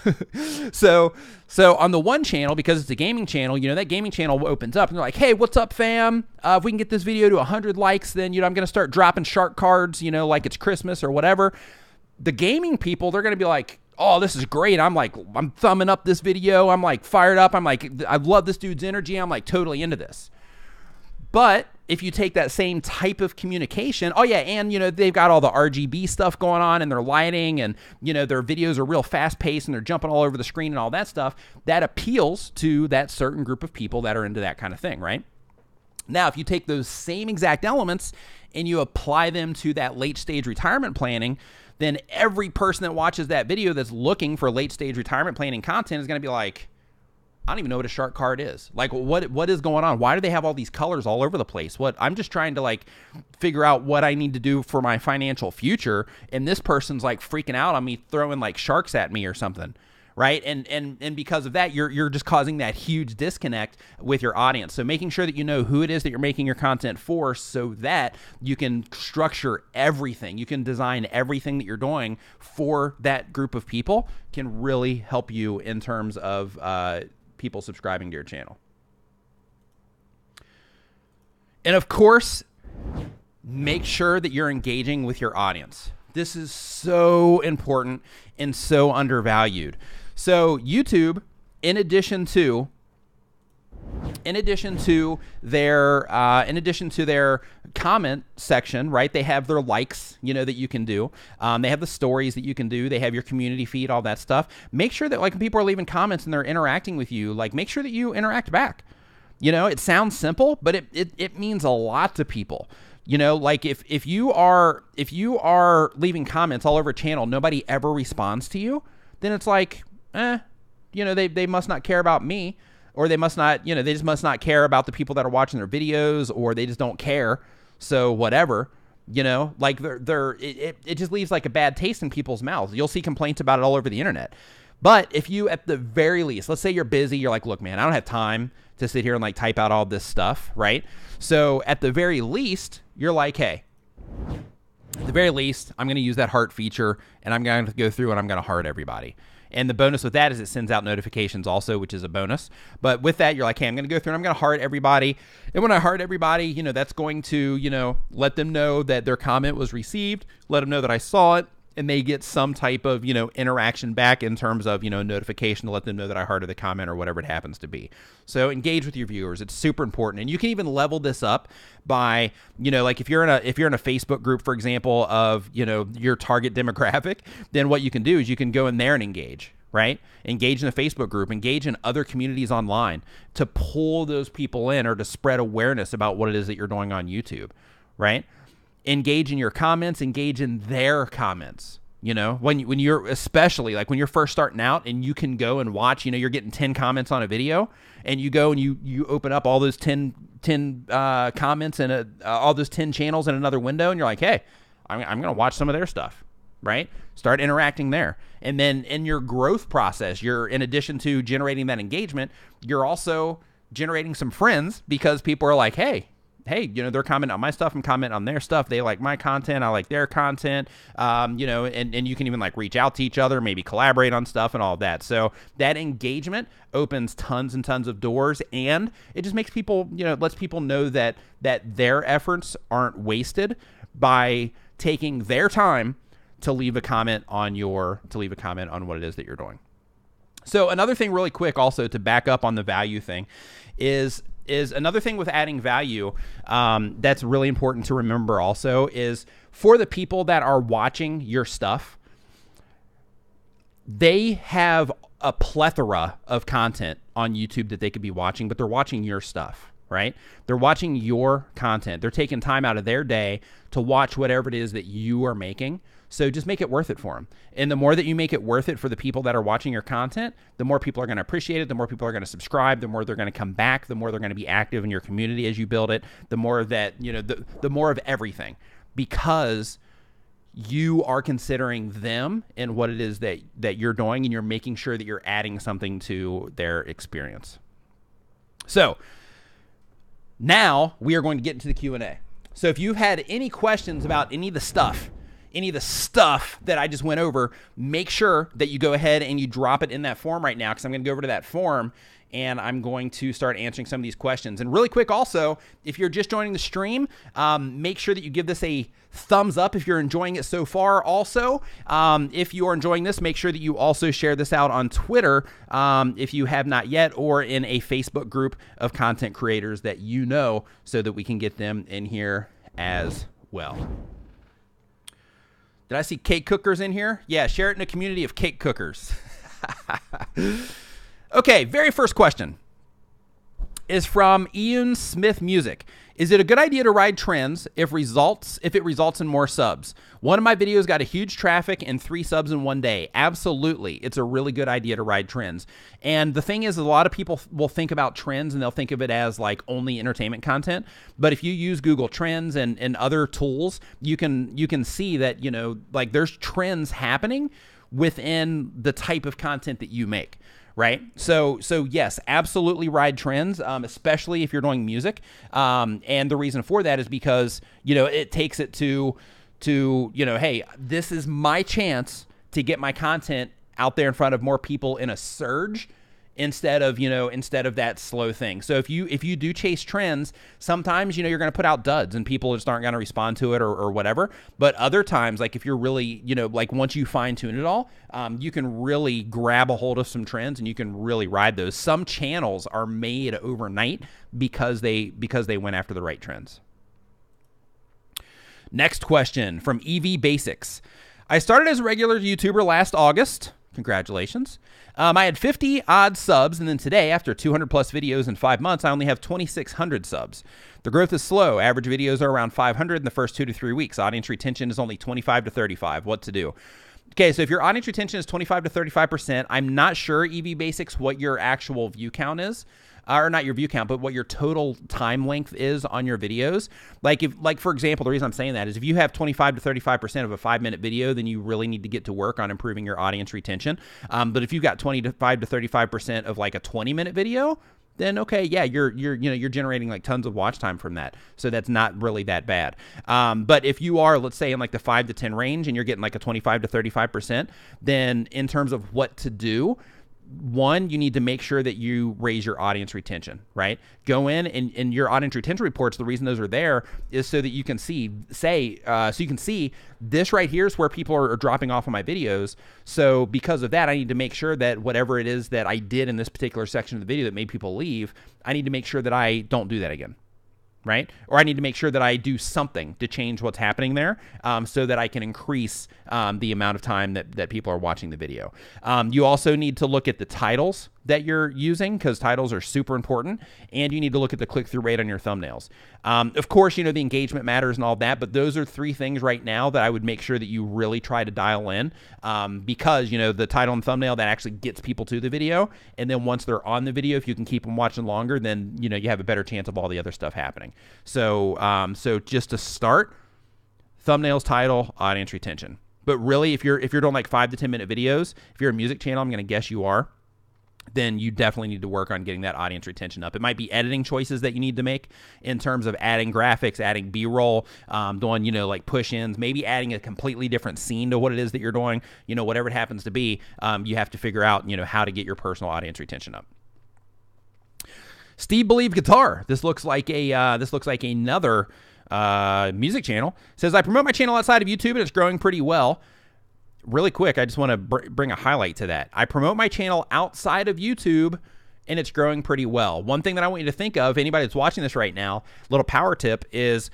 So on the one channel, because it's a gaming channel, you know, that gaming channel opens up and they're like, hey, what's up, fam? If we can get this video to 100 likes, then, you know, I'm going to start dropping shark cards, you know, like it's Christmas or whatever. The gaming people, they're going to be like, oh, this is great. I'm thumbing up this video. I'm like fired up. I'm like, I love this dude's energy. I'm like totally into this. But if you take that same type of communication, oh yeah, and you know, they've got all the RGB stuff going on and their lighting and, you know, their videos are real fast paced and they're jumping all over the screen and all that stuff, that appeals to that certain group of people that are into that kind of thing, right? Now, if you take those same exact elements and you apply them to that late stage retirement planning, then every person that watches that video that's looking for late stage retirement planning content is going to be like, I don't even know what a shark card is. Like, what is going on? Why do they have all these colors all over the place? I'm just trying to like figure out what I need to do for my financial future. And this person's like freaking out on me throwing like sharks at me or something. Right. And because of that, you're just causing that huge disconnect with your audience. So making sure that you know who it is that you're making your content for so that you can structure everything. You can design everything that you're doing for that group of people can really help you in terms of, people subscribing to your channel. And of course, make sure that you're engaging with your audience. This is so important and so undervalued. So YouTube, in addition to their comment section, right? They have their likes, you know, that you can do. They have the stories that you can do. They have your community feed, all that stuff. Make sure that like when people are leaving comments and they're interacting with you, like make sure that you interact back. You know, it sounds simple, but it means a lot to people. You know, like if you are leaving comments all over a channel, nobody ever responds to you, then it's like, you know, they must not care about me. Or they must not, you know, they just must not care about the people that are watching their videos, or they just don't care. So whatever, you know, like it just leaves like a bad taste in people's mouths. You'll see complaints about it all over the internet. But if you, at the very least, let's say you're busy, you're like, look, man, I don't have time to sit here and like type out all this stuff, right? So at the very least, you're like, hey, at the very least, I'm going to use that heart feature and I'm going to go through and I'm going to heart everybody. And the bonus with that is it sends out notifications also, which is a bonus. But with that, you're like, hey, I'm going to go through and I'm going to heart everybody. And when I heart everybody, you know, that's going to, you know, let them know that their comment was received, let them know that I saw it, and they get some type of, you know, interaction back in terms of, you know, notification to let them know that I hearted the comment or whatever it happens to be. So engage with your viewers. It's super important. And you can even level this up by, you know, like if you're in a Facebook group, for example, of, you know, your target demographic, then what you can do is you can go in there and engage, right? Engage in a Facebook group, engage in other communities online to pull those people in or to spread awareness about what it is that you're doing on YouTube, right? Engage in your comments, engage in their comments. You know, when you're, especially like when you're first starting out and you can go and watch, you know, you're getting 10 comments on a video and you go and you open up all those 10 comments and all those 10 channels in another window and you're like, hey, I'm going to watch some of their stuff, right? Start interacting there. And then in your growth process, you're, in addition to generating that engagement, you're also generating some friends because people are like, hey, you know, they're commenting on my stuff, I'm commenting on their stuff. They like my content, I like their content, you know, and you can even like reach out to each other, maybe collaborate on stuff and all that. So that engagement opens tons and tons of doors, and it just makes people, you know, lets people know that their efforts aren't wasted by taking their time to leave a comment on what it is that you're doing. So another thing really quick also to back up on the value thing is another thing with adding value that's really important to remember also is for the people that are watching your stuff, they have a plethora of content on YouTube that they could be watching, but they're watching your stuff, right? They're watching your content. They're taking time out of their day to watch whatever it is that you are making. So just make it worth it for them. And the more that you make it worth it for the people that are watching your content, the more people are going to appreciate it, the more people are going to subscribe, the more they're going to come back, the more they're going to be active in your community as you build it, the more that, you know, the more of everything, because you are considering them and what it is that you're doing, and you're making sure that you're adding something to their experience. So Now we are going to get into the Q&A. So if you've had any questions about any of the stuff that I just went over, make sure that you go ahead and you drop it in that form right now, because I'm going to go over to that form and I'm going to start answering some of these questions. And really quick also, if you're just joining the stream, make sure that you give this a thumbs up if you're enjoying it so far. Also, if you are enjoying this, make sure that you also share this out on Twitter if you have not yet, or in a Facebook group of content creators that you know, so that we can get them in here as well. Did I see cake cookers in here? Yeah, share it in a community of cake cookers. Okay, very first question is from Ian Smith Music. Is it a good idea to ride trends if it results in more subs? One of my videos got a huge traffic and 3 subs in one day. Absolutely. It's a really good idea to ride trends. And the thing is, a lot of people will think about trends and they'll think of it as like only entertainment content. But if you use Google Trends and other tools, you can see that, you know, like there's trends happening within the type of content that you make. Right. So yes, absolutely ride trends, especially if you're doing music. And the reason for that is because, you know, it takes it to, you know, hey, this is my chance to get my content out there in front of more people in a surge, instead of that slow thing. So if you do chase trends, sometimes, you know, you're going to put out duds and people just aren't going to respond to it or whatever. But other times, like if you're really, you know, like once you fine tune it all, you can really grab a hold of some trends and you can really ride those. Some channels are made overnight because they went after the right trends. Next question from EV Basics. I started as a regular YouTuber last August. Congratulations. I had 50 odd subs, and then today, after 200 plus videos in 5 months, I only have 2,600 subs. The growth is slow. Average videos are around 500 in the first 2 to 3 weeks. Audience retention is only 25 to 35. What to do? Okay, so if your audience retention is 25 to 35%, I'm not sure, EV Basics, what your actual view count is. Or not your view count, but what your total time length is on your videos. Like for example, the reason I'm saying that is if you have 25 to 35% of a 5-minute video, then you really need to get to work on improving your audience retention. But if you've got 25 to 35% of like a 20-minute video, then okay, yeah, you're generating like tons of watch time from that. So that's not really that bad. But if you are, let's say, in like the 5 to 10 range and you're getting like a 25 to 35%, then in terms of what to do, one, you need to make sure that you raise your audience retention, right? Go in and your audience retention reports, the reason those are there is so that you can see, so you can see this right here is where people are dropping off of my videos. So because of that, I need to make sure that whatever it is that I did in this particular section of the video that made people leave, I need to make sure that I don't do that again. Right? Or I need to make sure that I do something to change what's happening there, so that I can increase the amount of time that people are watching the video. You also need to look at the titles that you're using, because titles are super important, and you need to look at the click-through rate on your thumbnails. Of course, you know, the engagement matters and all that, but those are 3 things right now that I would make sure that you really try to dial in, because, you know, the title and thumbnail, that actually gets people to the video, and then once they're on the video, if you can keep them watching longer, then, you know, you have a better chance of all the other stuff happening. So just to start, thumbnails, title, audience retention. But really, if you're doing like 5 to 10 minute videos, if you're a music channel, I'm going to guess you are, then you definitely need to work on getting that audience retention up. It might be editing choices that you need to make in terms of adding graphics, adding B-roll, doing, you know, like push-ins, maybe adding a completely different scene to what it is that you're doing, you know, whatever it happens to be. You have to figure out, you know, how to get your personal audience retention up. Steve Believe Guitar. This looks like another music channel. Says, I promote my channel outside of YouTube and it's growing pretty well. Really quick, I just want to bring a highlight to that. I promote my channel outside of YouTube and it's growing pretty well. One thing that I want you to think of, anybody that's watching this right now, little power tip is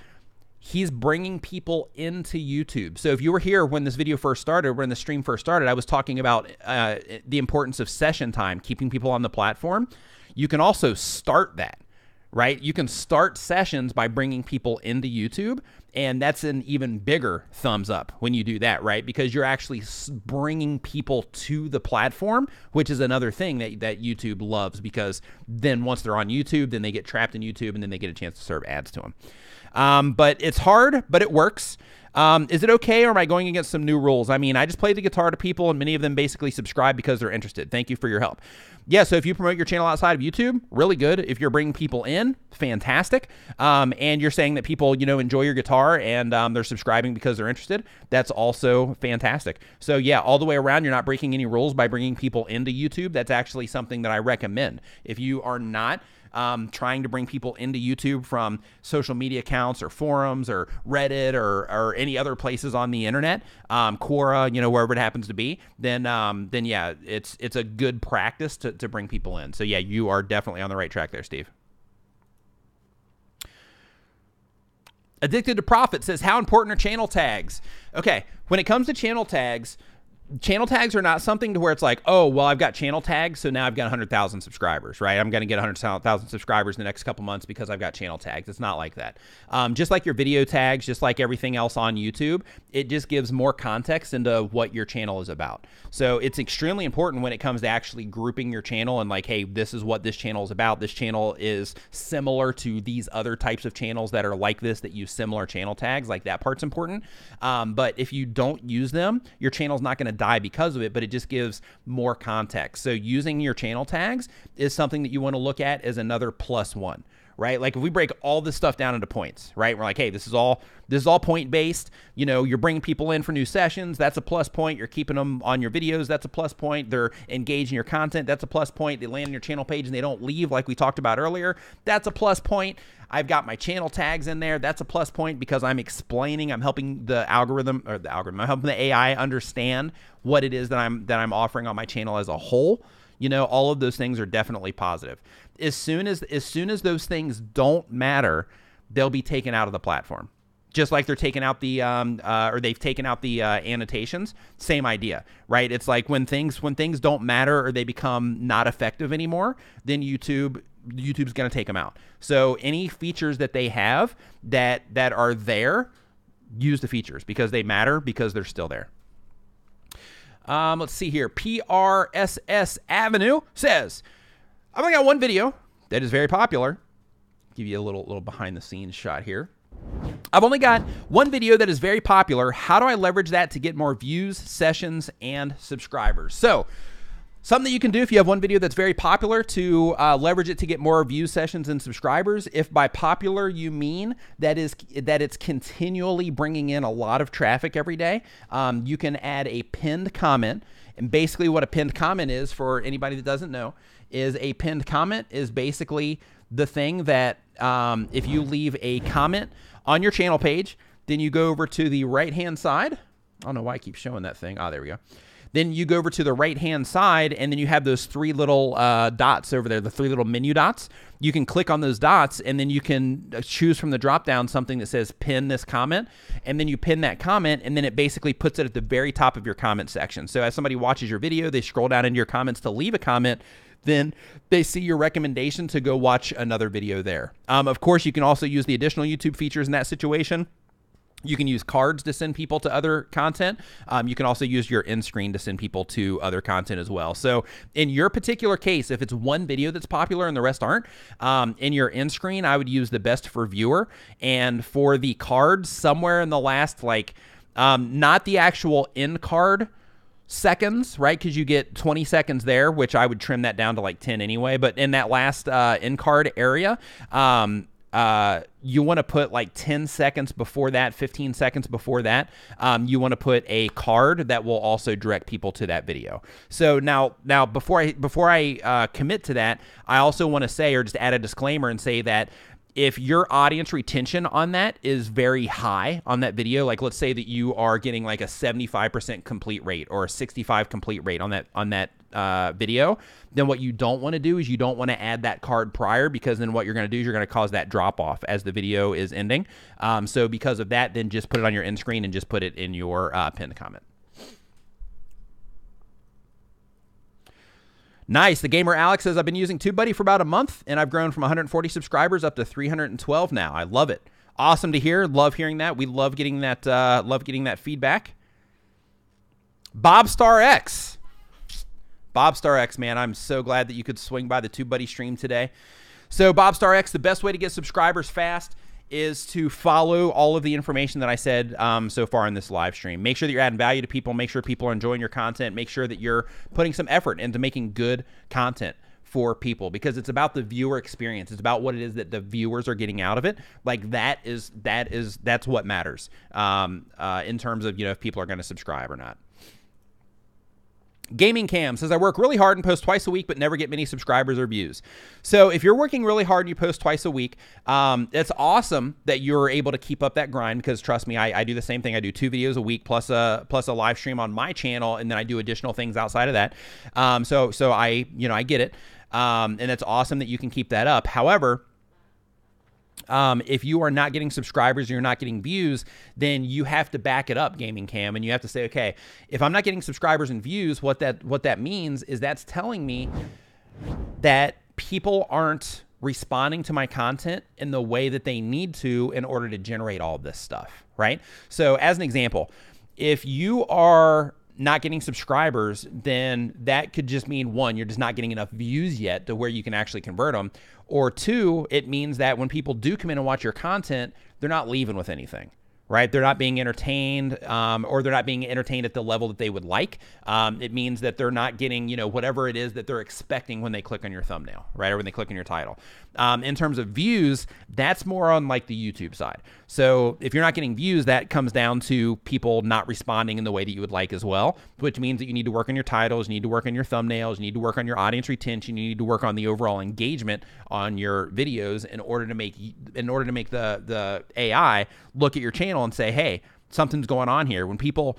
he's bringing people into YouTube. So if you were here when this video first started, when the stream first started, I was talking about the importance of session time, keeping people on the platform. You can also start that, right? You can start sessions by bringing people into YouTube, and that's an even bigger thumbs up when you do that, right? Because you're actually bringing people to the platform, which is another thing that YouTube loves, because then once they're on YouTube, then they get trapped in YouTube and then they get a chance to serve ads to them. But it's hard, but it works. Is it okay, or am I going against some new rules? I mean, I just play the guitar to people, and many of them basically subscribe because they're interested. Thank you for your help. Yeah, so if you promote your channel outside of YouTube, really good. If you're bringing people in, fantastic. And you're saying that people, you know, enjoy your guitar and they're subscribing because they're interested, that's also fantastic. So yeah, all the way around, you're not breaking any rules by bringing people into YouTube. That's actually something that I recommend. If you are not trying to bring people into YouTube from social media accounts or forums or Reddit or any other places on the internet, Quora, you know, wherever it happens to be, then yeah, it's a good practice to bring people in. So yeah, you are definitely on the right track there, Steve. Addicted to Profit says, how important are channel tags? Okay, when it comes to channel tags are not something to where it's like, oh, well, I've got channel tags, so now I've got 100,000 subscribers, right? I'm going to get 100,000 subscribers in the next couple months because I've got channel tags. It's not like that. Just like your video tags, just like everything else on YouTube, it just gives more context into what your channel is about. So it's extremely important when it comes to actually grouping your channel and like, hey, this is what this channel is about. This channel is similar to these other types of channels that are like this, that use similar channel tags. Like, that part's important. But if you don't use them, your channel's not going to die because of it, but it just gives more context. So using your channel tags is something that you want to look at as another +1, right? Like if we break all this stuff down into points, right? We're like, hey, this is all point based. You know, you're bringing people in for new sessions. That's a plus point. You're keeping them on your videos. That's a plus point. They're engaged in your content. That's a plus point. They land on your channel page and they don't leave, like we talked about earlier. That's a plus point. I've got my channel tags in there. That's a plus point because I'm explaining, I'm helping I'm helping the AI understand what it is that I'm offering on my channel as a whole. You know, all of those things are definitely positive. As soon as those things don't matter, they'll be taken out of the platform. Just like they're taking out the or they've taken out the annotations. Same idea, right? It's like when things don't matter or they become not effective anymore, then YouTube's going to take them out. So any features that they have that are there, use the features because they matter, because they're still there. Let's see here. PRSS Avenue says, I've only got one video that is very popular. Give you a little behind the scenes shot here. I've only got one video that is very popular. How do I leverage that to get more views, sessions, and subscribers? So something that you can do if you have one video that's very popular to leverage it to get more views, sessions, and subscribers. If by popular you mean that it's continually bringing in a lot of traffic every day, you can add a pinned comment. And basically what a pinned comment is, for anybody that doesn't know, is a pinned comment is basically the thing that if you leave a comment on your channel page, then you go over to the right-hand side. I don't know why I keep showing that thing. Oh, there we go. Then you go over to the right-hand side, and then you have those three little dots over there, the three little menu dots. You can click on those dots, and then you can choose from the drop-down something that says pin this comment, and then you pin that comment, and then it basically puts it at the very top of your comment section. So as somebody watches your video, they scroll down into your comments to leave a comment, then they see your recommendation to go watch another video there. Of course, you can also use the additional YouTube features in that situation. You can use cards to send people to other content. You can also use your end screen to send people to other content as well. So in your particular case, if it's one video that's popular and the rest aren't, in your end screen, I would use the best for viewer. And for the cards, somewhere in the last, like, not the actual end card seconds, right? Because you get 20 seconds there, which I would trim that down to like 10 anyway. But in that last end card area, you want to put like 10 seconds before that, 15 seconds before that. You want to put a card that will also direct people to that video. So now before I commit to that, I also want to say, or just add a disclaimer and say that if your audience retention on that is very high on that video, like let's say that you are getting like a 75% complete rate or a 65 complete rate on that video, then what you don't want to do is you don't want to add that card prior, because then what you're going to do is you're going to cause that drop off as the video is ending. So because of that, then just put it on your end screen and just put it in your pinned comment. Nice. The gamer Alex says, I've been using TubeBuddy for about a month, and I've grown from 140 subscribers up to 312 now. I love it. Awesome to hear. Love hearing that. We love getting that feedback. Bobstar X. Bobstar X, man, I'm so glad that you could swing by the TubeBuddy stream today. So Bobstar X, the best way to get subscribers fast is to follow all of the information that I said so far in this live stream. Make sure that you're adding value to people. Make sure people are enjoying your content. Make sure that you're putting some effort into making good content for people, because it's about the viewer experience. It's about what it is that the viewers are getting out of it. Like that's what matters in terms of, if people are going to subscribe or not. Gaming Cam says, I work really hard and post twice a week, but never get many subscribers or views. So if you're working really hard and you post twice a week, it's awesome that you're able to keep up that grind, because trust me, I do the same thing. I do 2 videos a week plus a live stream on my channel, and then I do additional things outside of that. So I get it. And it's awesome that you can keep that up. However, if you are not getting subscribers, you're not getting views, then you have to back it up, Gaming Cam, and you have to say, okay, if I'm not getting subscribers and views, what that means is that's telling me that people aren't responding to my content in the way that they need to in order to generate all of this stuff, right? So as an example, if you are not getting subscribers, then that could just mean, one, you're just not getting enough views yet to where you can actually convert them. Or two, it means that when people do come in and watch your content, they're not leaving with anything, right? They're not being entertained, or they're not being entertained at the level that they would like. It means that they're not getting, whatever it is that they're expecting when they click on your thumbnail, right? Or when they click on your title. In terms of views, that's more on like the YouTube side. So if you're not getting views, that comes down to people not responding in the way that you would like as well, which means that you need to work on your titles, you need to work on your thumbnails, you need to work on your audience retention, you need to work on the overall engagement on your videos in order to make the AI look at your channel and say, hey, something's going on here. When people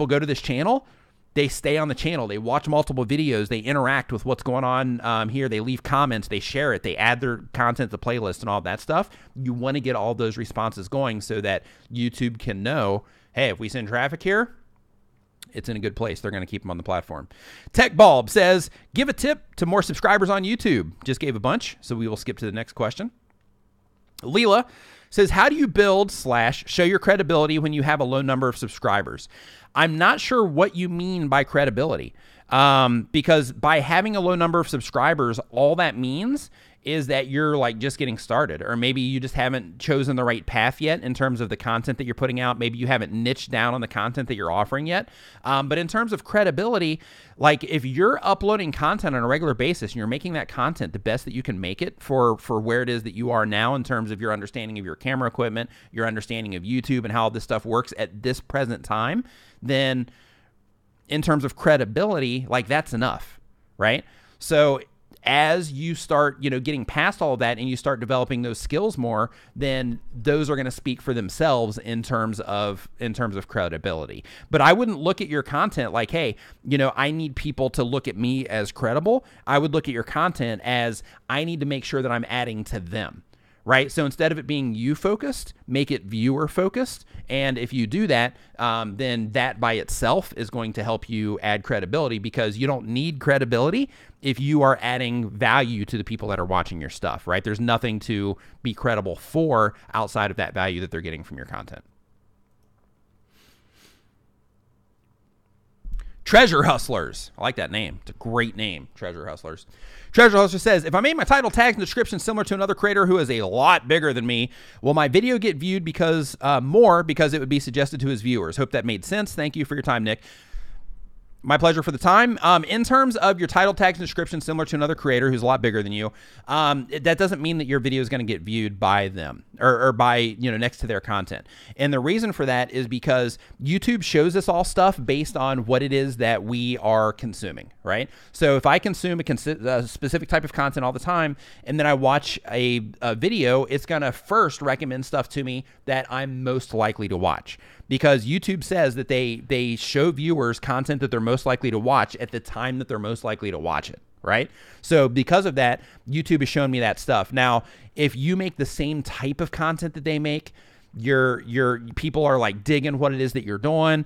go to this channel, they stay on the channel, they watch multiple videos, they interact with what's going on here, they leave comments, they share it, they add their content to playlist and all that stuff. You want to get all those responses going so that YouTube can know, hey, if we send traffic here, it's in a good place. They're going to keep them on the platform. Tech Bulb says, give a tip to more subscribers on YouTube. Just gave a bunch, so we will skip to the next question. Leela says, how do you build / show your credibility when you have a low number of subscribers? I'm not sure what you mean by credibility, because by having a low number of subscribers, all that means is that you're like just getting started, or maybe you just haven't chosen the right path yet in terms of the content that you're putting out. Maybe you haven't niched down on the content that you're offering yet. But in terms of credibility, like if you're uploading content on a regular basis and you're making that content the best that you can make it for where it is that you are now in terms of your understanding of your camera equipment, your understanding of YouTube and how this stuff works at this present time, then in terms of credibility, like that's enough, right? So as you start, getting past all of that and you start developing those skills more, then those are going to speak for themselves in terms of credibility. But I wouldn't look at your content like, hey, I need people to look at me as credible. I would look at your content as I need to make sure that I'm adding to them. Right? So instead of it being you focused, make it viewer focused. And if you do that, then that by itself is going to help you add credibility, because you don't need credibility if you are adding value to the people that are watching your stuff, right? There's nothing to be credible for outside of that value that they're getting from your content. Treasure Hustlers. I like that name. It's a great name, Treasure Hustlers. Treasure Hustler says, if I made my title, tags, and description similar to another creator who is a lot bigger than me, will my video get viewed because it would be suggested to his viewers? Hope that made sense. Thank you for your time, Nick. My pleasure for the time. In terms of your title, tags, and description similar to another creator who's a lot bigger than you, that doesn't mean that your video is going to get viewed by them or by, next to their content. And the reason for that is because YouTube shows us all stuff based on what it is that we are consuming, right? So if I consume a specific type of content all the time, and then I watch a video, it's going to first recommend stuff to me that I'm most likely to watch. Because YouTube says that they show viewers content that they're most likely to watch at the time that they're most likely to watch it, right? So because of that, YouTube has shown me that stuff. Now, if you make the same type of content that they make, your people are like digging what it is that you're doing.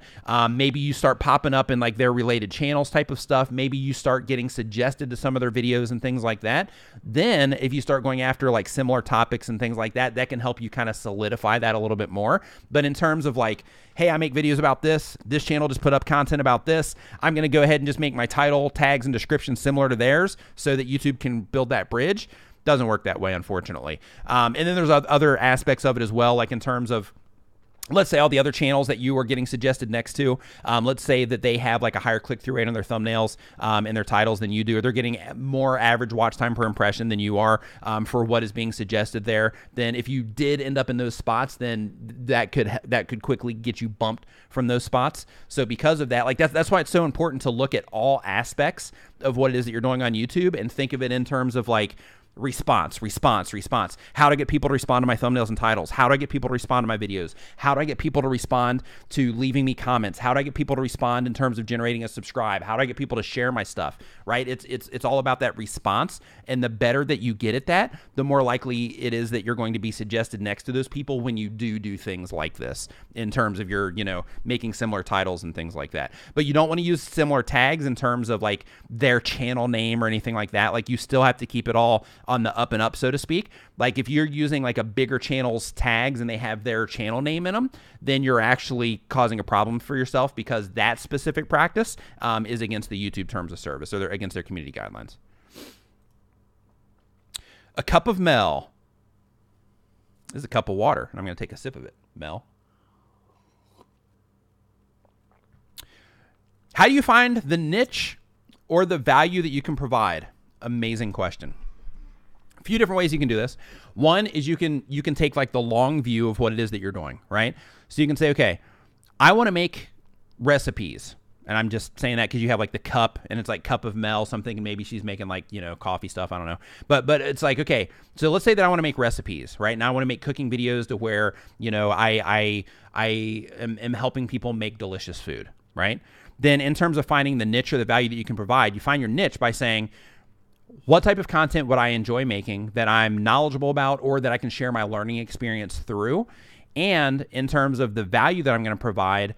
Maybe you start popping up in like their related channels type of stuff. Maybe you start getting suggested to some of their videos and things like that. Then if you start going after like similar topics and things like that, that can help you kind of solidify that a little bit more. But in terms of like, hey, I make videos about this channel just put up content about this, I'm going to go ahead and just make my title, tags, and description similar to theirs so that YouTube can build that bridge. Doesn't work that way, unfortunately. And then there's other aspects of it as well, like in terms of, let's say all the other channels that you are getting suggested next to, let's say that they have like a higher click-through rate on their thumbnails and their titles than you do, or they're getting more average watch time per impression than you are for what is being suggested there. Then if you did end up in those spots, then that could quickly get you bumped from those spots. So because of that, like that's why it's so important to look at all aspects of what it is that you're doing on YouTube and think of it in terms of like response. How to get people to respond to my thumbnails and titles? How do I get people to respond to my videos? How do I get people to respond to leaving me comments? How do I get people to respond in terms of generating a subscribe? How do I get people to share my stuff, right? It's all about that response. And the better that you get at that, the more likely it is that you're going to be suggested next to those people when you do things like this in terms of your, making similar titles and things like that. But you don't want to use similar tags in terms of like their channel name or anything like that. Like you still have to keep it all on the up and up, so to speak. Like if you're using like a bigger channel's tags and they have their channel name in them, then you're actually causing a problem for yourself because that specific practice is against the YouTube terms of service, or they're against their community guidelines. A cup of Mel. This is a cup of water, and I'm going to take a sip of it. Mel. How do you find the niche or the value that you can provide? Amazing question. A few different ways you can do this. One is you can take like the long view of what it is that you're doing, right? So you can say, okay, I want to make recipes. And I'm just saying that because you have like the cup and it's like cup of Mel, something, and maybe she's making like, coffee stuff. I don't know. But it's like, okay, so let's say that I want to make recipes, right? Now I want to make cooking videos to where, I am helping people make delicious food, right? Then in terms of finding the niche or the value that you can provide, you find your niche by saying, what type of content would I enjoy making that I'm knowledgeable about or that I can share my learning experience through? And in terms of the value that I'm going to provide,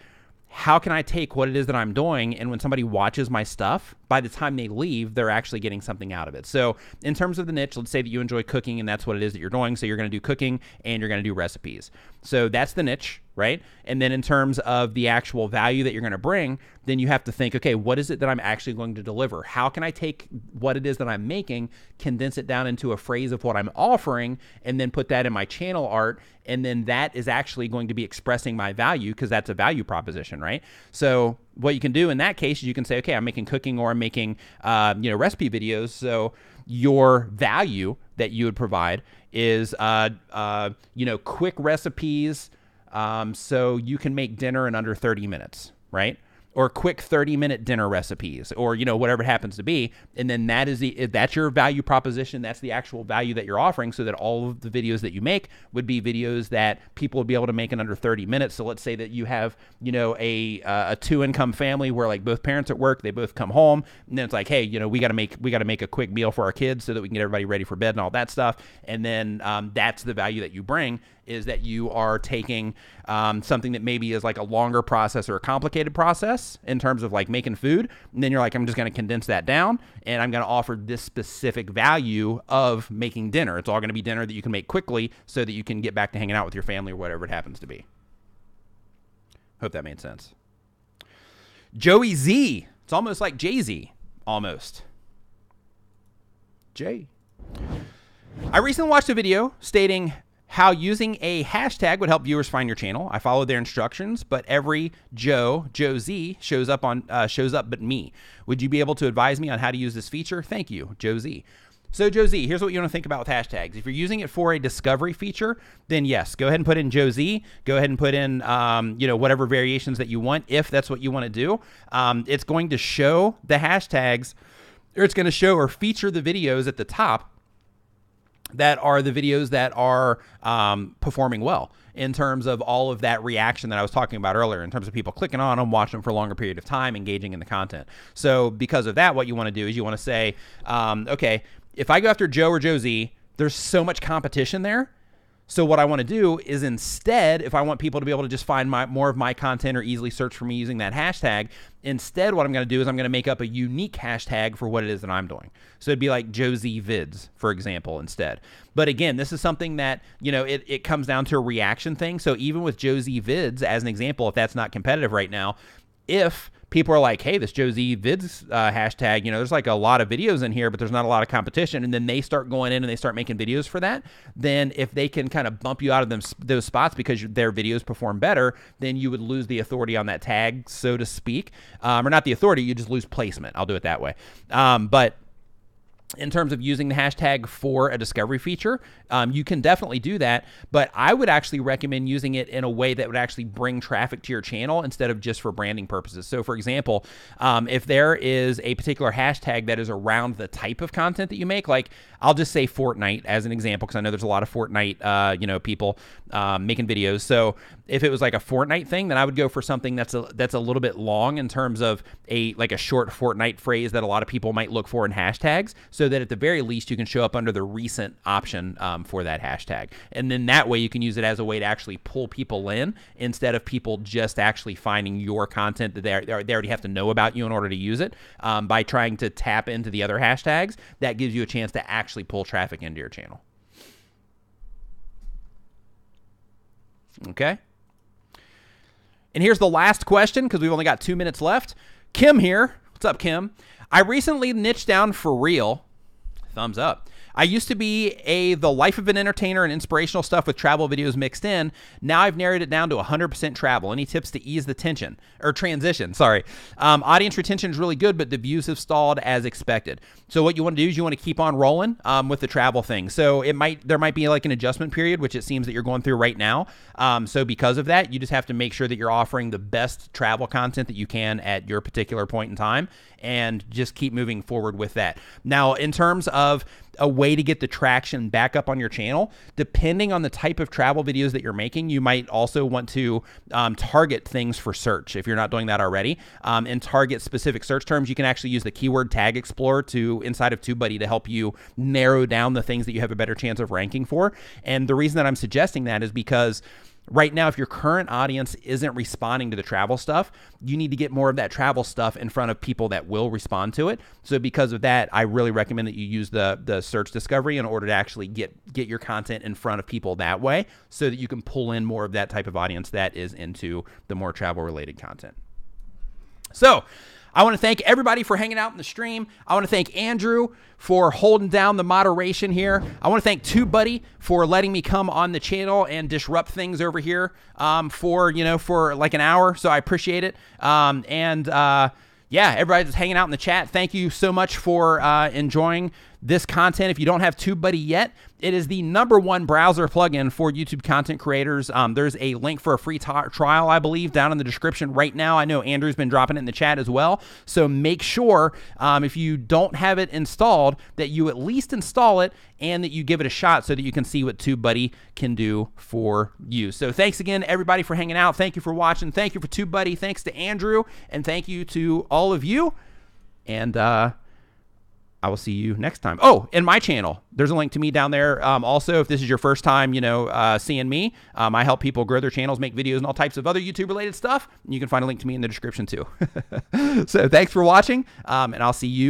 how can I take what it is that I'm doing, and when somebody watches my stuff, by the time they leave, they're actually getting something out of it. So in terms of the niche, let's say that you enjoy cooking and that's what it is that you're doing. So you're going to do cooking and you're going to do recipes. So that's the niche, right? And then in terms of the actual value that you're going to bring, then you have to think, okay, what is it that I'm actually going to deliver? How can I take what it is that I'm making, condense it down into a phrase of what I'm offering, and then put that in my channel art? And then that is actually going to be expressing my value, because that's a value proposition, right? So what you can do in that case is you can say, okay, I'm making cooking or I'm making, recipe videos. So your value that you would provide is, quick recipes. So you can make dinner in under 30 minutes, right? Or quick 30-minute dinner recipes, or, whatever it happens to be. And then that's your value proposition. That's the actual value that you're offering, so that all of the videos that you make would be videos that people would be able to make in under 30 minutes. So let's say that you have, a two-income family where like both parents at work, they both come home, and then it's like, hey, we got to make a quick meal for our kids so that we can get everybody ready for bed and all that stuff. And then that's the value that you bring, is that you are taking something that maybe is like a longer process or a complicated process in terms of like making food. And then you're like, I'm just going to condense that down, and I'm going to offer this specific value of making dinner. It's all going to be dinner that you can make quickly so that you can get back to hanging out with your family or whatever it happens to be. Hope that made sense. Joey Z. It's almost like Jay-Z. Almost. Jay. I recently watched a video stating how using a hashtag would help viewers find your channel. I followed their instructions, but every Joe Z shows up but me. Would you be able to advise me on how to use this feature? Thank you, Joe Z. So Joe Z, here's what you want to think about with hashtags. If you're using it for a discovery feature, then yes, go ahead and put in Joe Z. Go ahead and put in, whatever variations that you want, if that's what you want to do. It's going to show the hashtags, or it's going to show or feature the videos at the top that are the videos that are performing well in terms of all of that reaction that I was talking about earlier, in terms of people clicking on them, watching them for a longer period of time, engaging in the content. So because of that, what you want to do is you want to say, okay, if I go after Joe or Joe Z, there's so much competition there. So what I want to do is, instead, if I want people to be able to just find more of my content or easily search for me using that hashtag, instead what I'm going to do is I'm going to make up a unique hashtag for what it is that I'm doing. So it'd be like Joe Z Vids, for example, instead. But again, this is something that, it comes down to a reaction thing. So even with Joe Z Vids, as an example, if that's not competitive right now, if people are like, hey, this Joe Z Vids hashtag, you know, there's like a lot of videos in here, but there's not a lot of competition. And then they start going in and they start making videos for that. Then if they can kind of bump you out of those spots because their videos perform better, then you would lose the authority on that tag, so to speak. Or not the authority, you just lose placement. I'll do it that way. But in terms of using the hashtag for a discovery feature, you can definitely do that, but I would actually recommend using it in a way that would actually bring traffic to your channel instead of just for branding purposes. So for example, if there is a particular hashtag that is around the type of content that you make, like I'll just say Fortnite as an example, because I know there's a lot of Fortnite, you know, people making videos. So if it was like a Fortnite thing, then I would go for something that's a little bit long in terms of like a short Fortnite phrase that a lot of people might look for in hashtags, so that at the very least you can show up under the recent option for that hashtag. And then that way you can use it as a way to actually pull people in instead of people just actually finding your content that they already have to know about you in order to use it. By trying to tap into the other hashtags, that gives you a chance to actually pull traffic into your channel. Okay. And here's the last question, because we've only got 2 minutes left. Kim here. What's up, Kim? I recently niched down for real. Thumbs up. I used to be the life of an entertainer and inspirational stuff with travel videos mixed in. Now I've narrowed it down to 100% travel. Any tips to ease the tension or transition? Sorry. Audience retention is really good, but the views have stalled as expected. So what you want to do is you want to keep on rolling with the travel thing. So there might be like an adjustment period, which it seems that you're going through right now. So because of that, you just have to make sure that you're offering the best travel content that you can at your particular point in time, and just keep moving forward with that. Now, in terms of a way to get the traction back up on your channel, depending on the type of travel videos that you're making, you might also want to target things for search if you're not doing that already, and target specific search terms. You can actually use the keyword tag explorer inside of TubeBuddy to help you narrow down the things that you have a better chance of ranking for. And the reason that I'm suggesting that is because right now, if your current audience isn't responding to the travel stuff, you need to get more of that travel stuff in front of people that will respond to it. So because of that, I really recommend that you use the search discovery in order to actually get your content in front of people that way, so that you can pull in more of that type of audience that is into the more travel related content. So I want to thank everybody for hanging out in the stream. I want to thank Andrew for holding down the moderation here. I want to thank TubeBuddy for letting me come on the channel and disrupt things over here for like an hour. So I appreciate it. Yeah, everybody that's hanging out in the chat, thank you so much for enjoying this content. If you don't have TubeBuddy yet, it is the #1 browser plugin for YouTube content creators. There's a link for a free trial, I believe, down in the description right now. I know Andrew's been dropping it in the chat as well. So make sure, if you don't have it installed, that you at least install it and that you give it a shot so that you can see what TubeBuddy can do for you. So thanks again, everybody, for hanging out. Thank you for watching. Thank you for TubeBuddy. Thanks to Andrew. And thank you to all of you. And I will see you next time. Oh, and my channel, there's a link to me down there. Also, if this is your first time, seeing me, I help people grow their channels, make videos, and all types of other YouTube related stuff. You can find a link to me in the description too. So thanks for watching, and I'll see you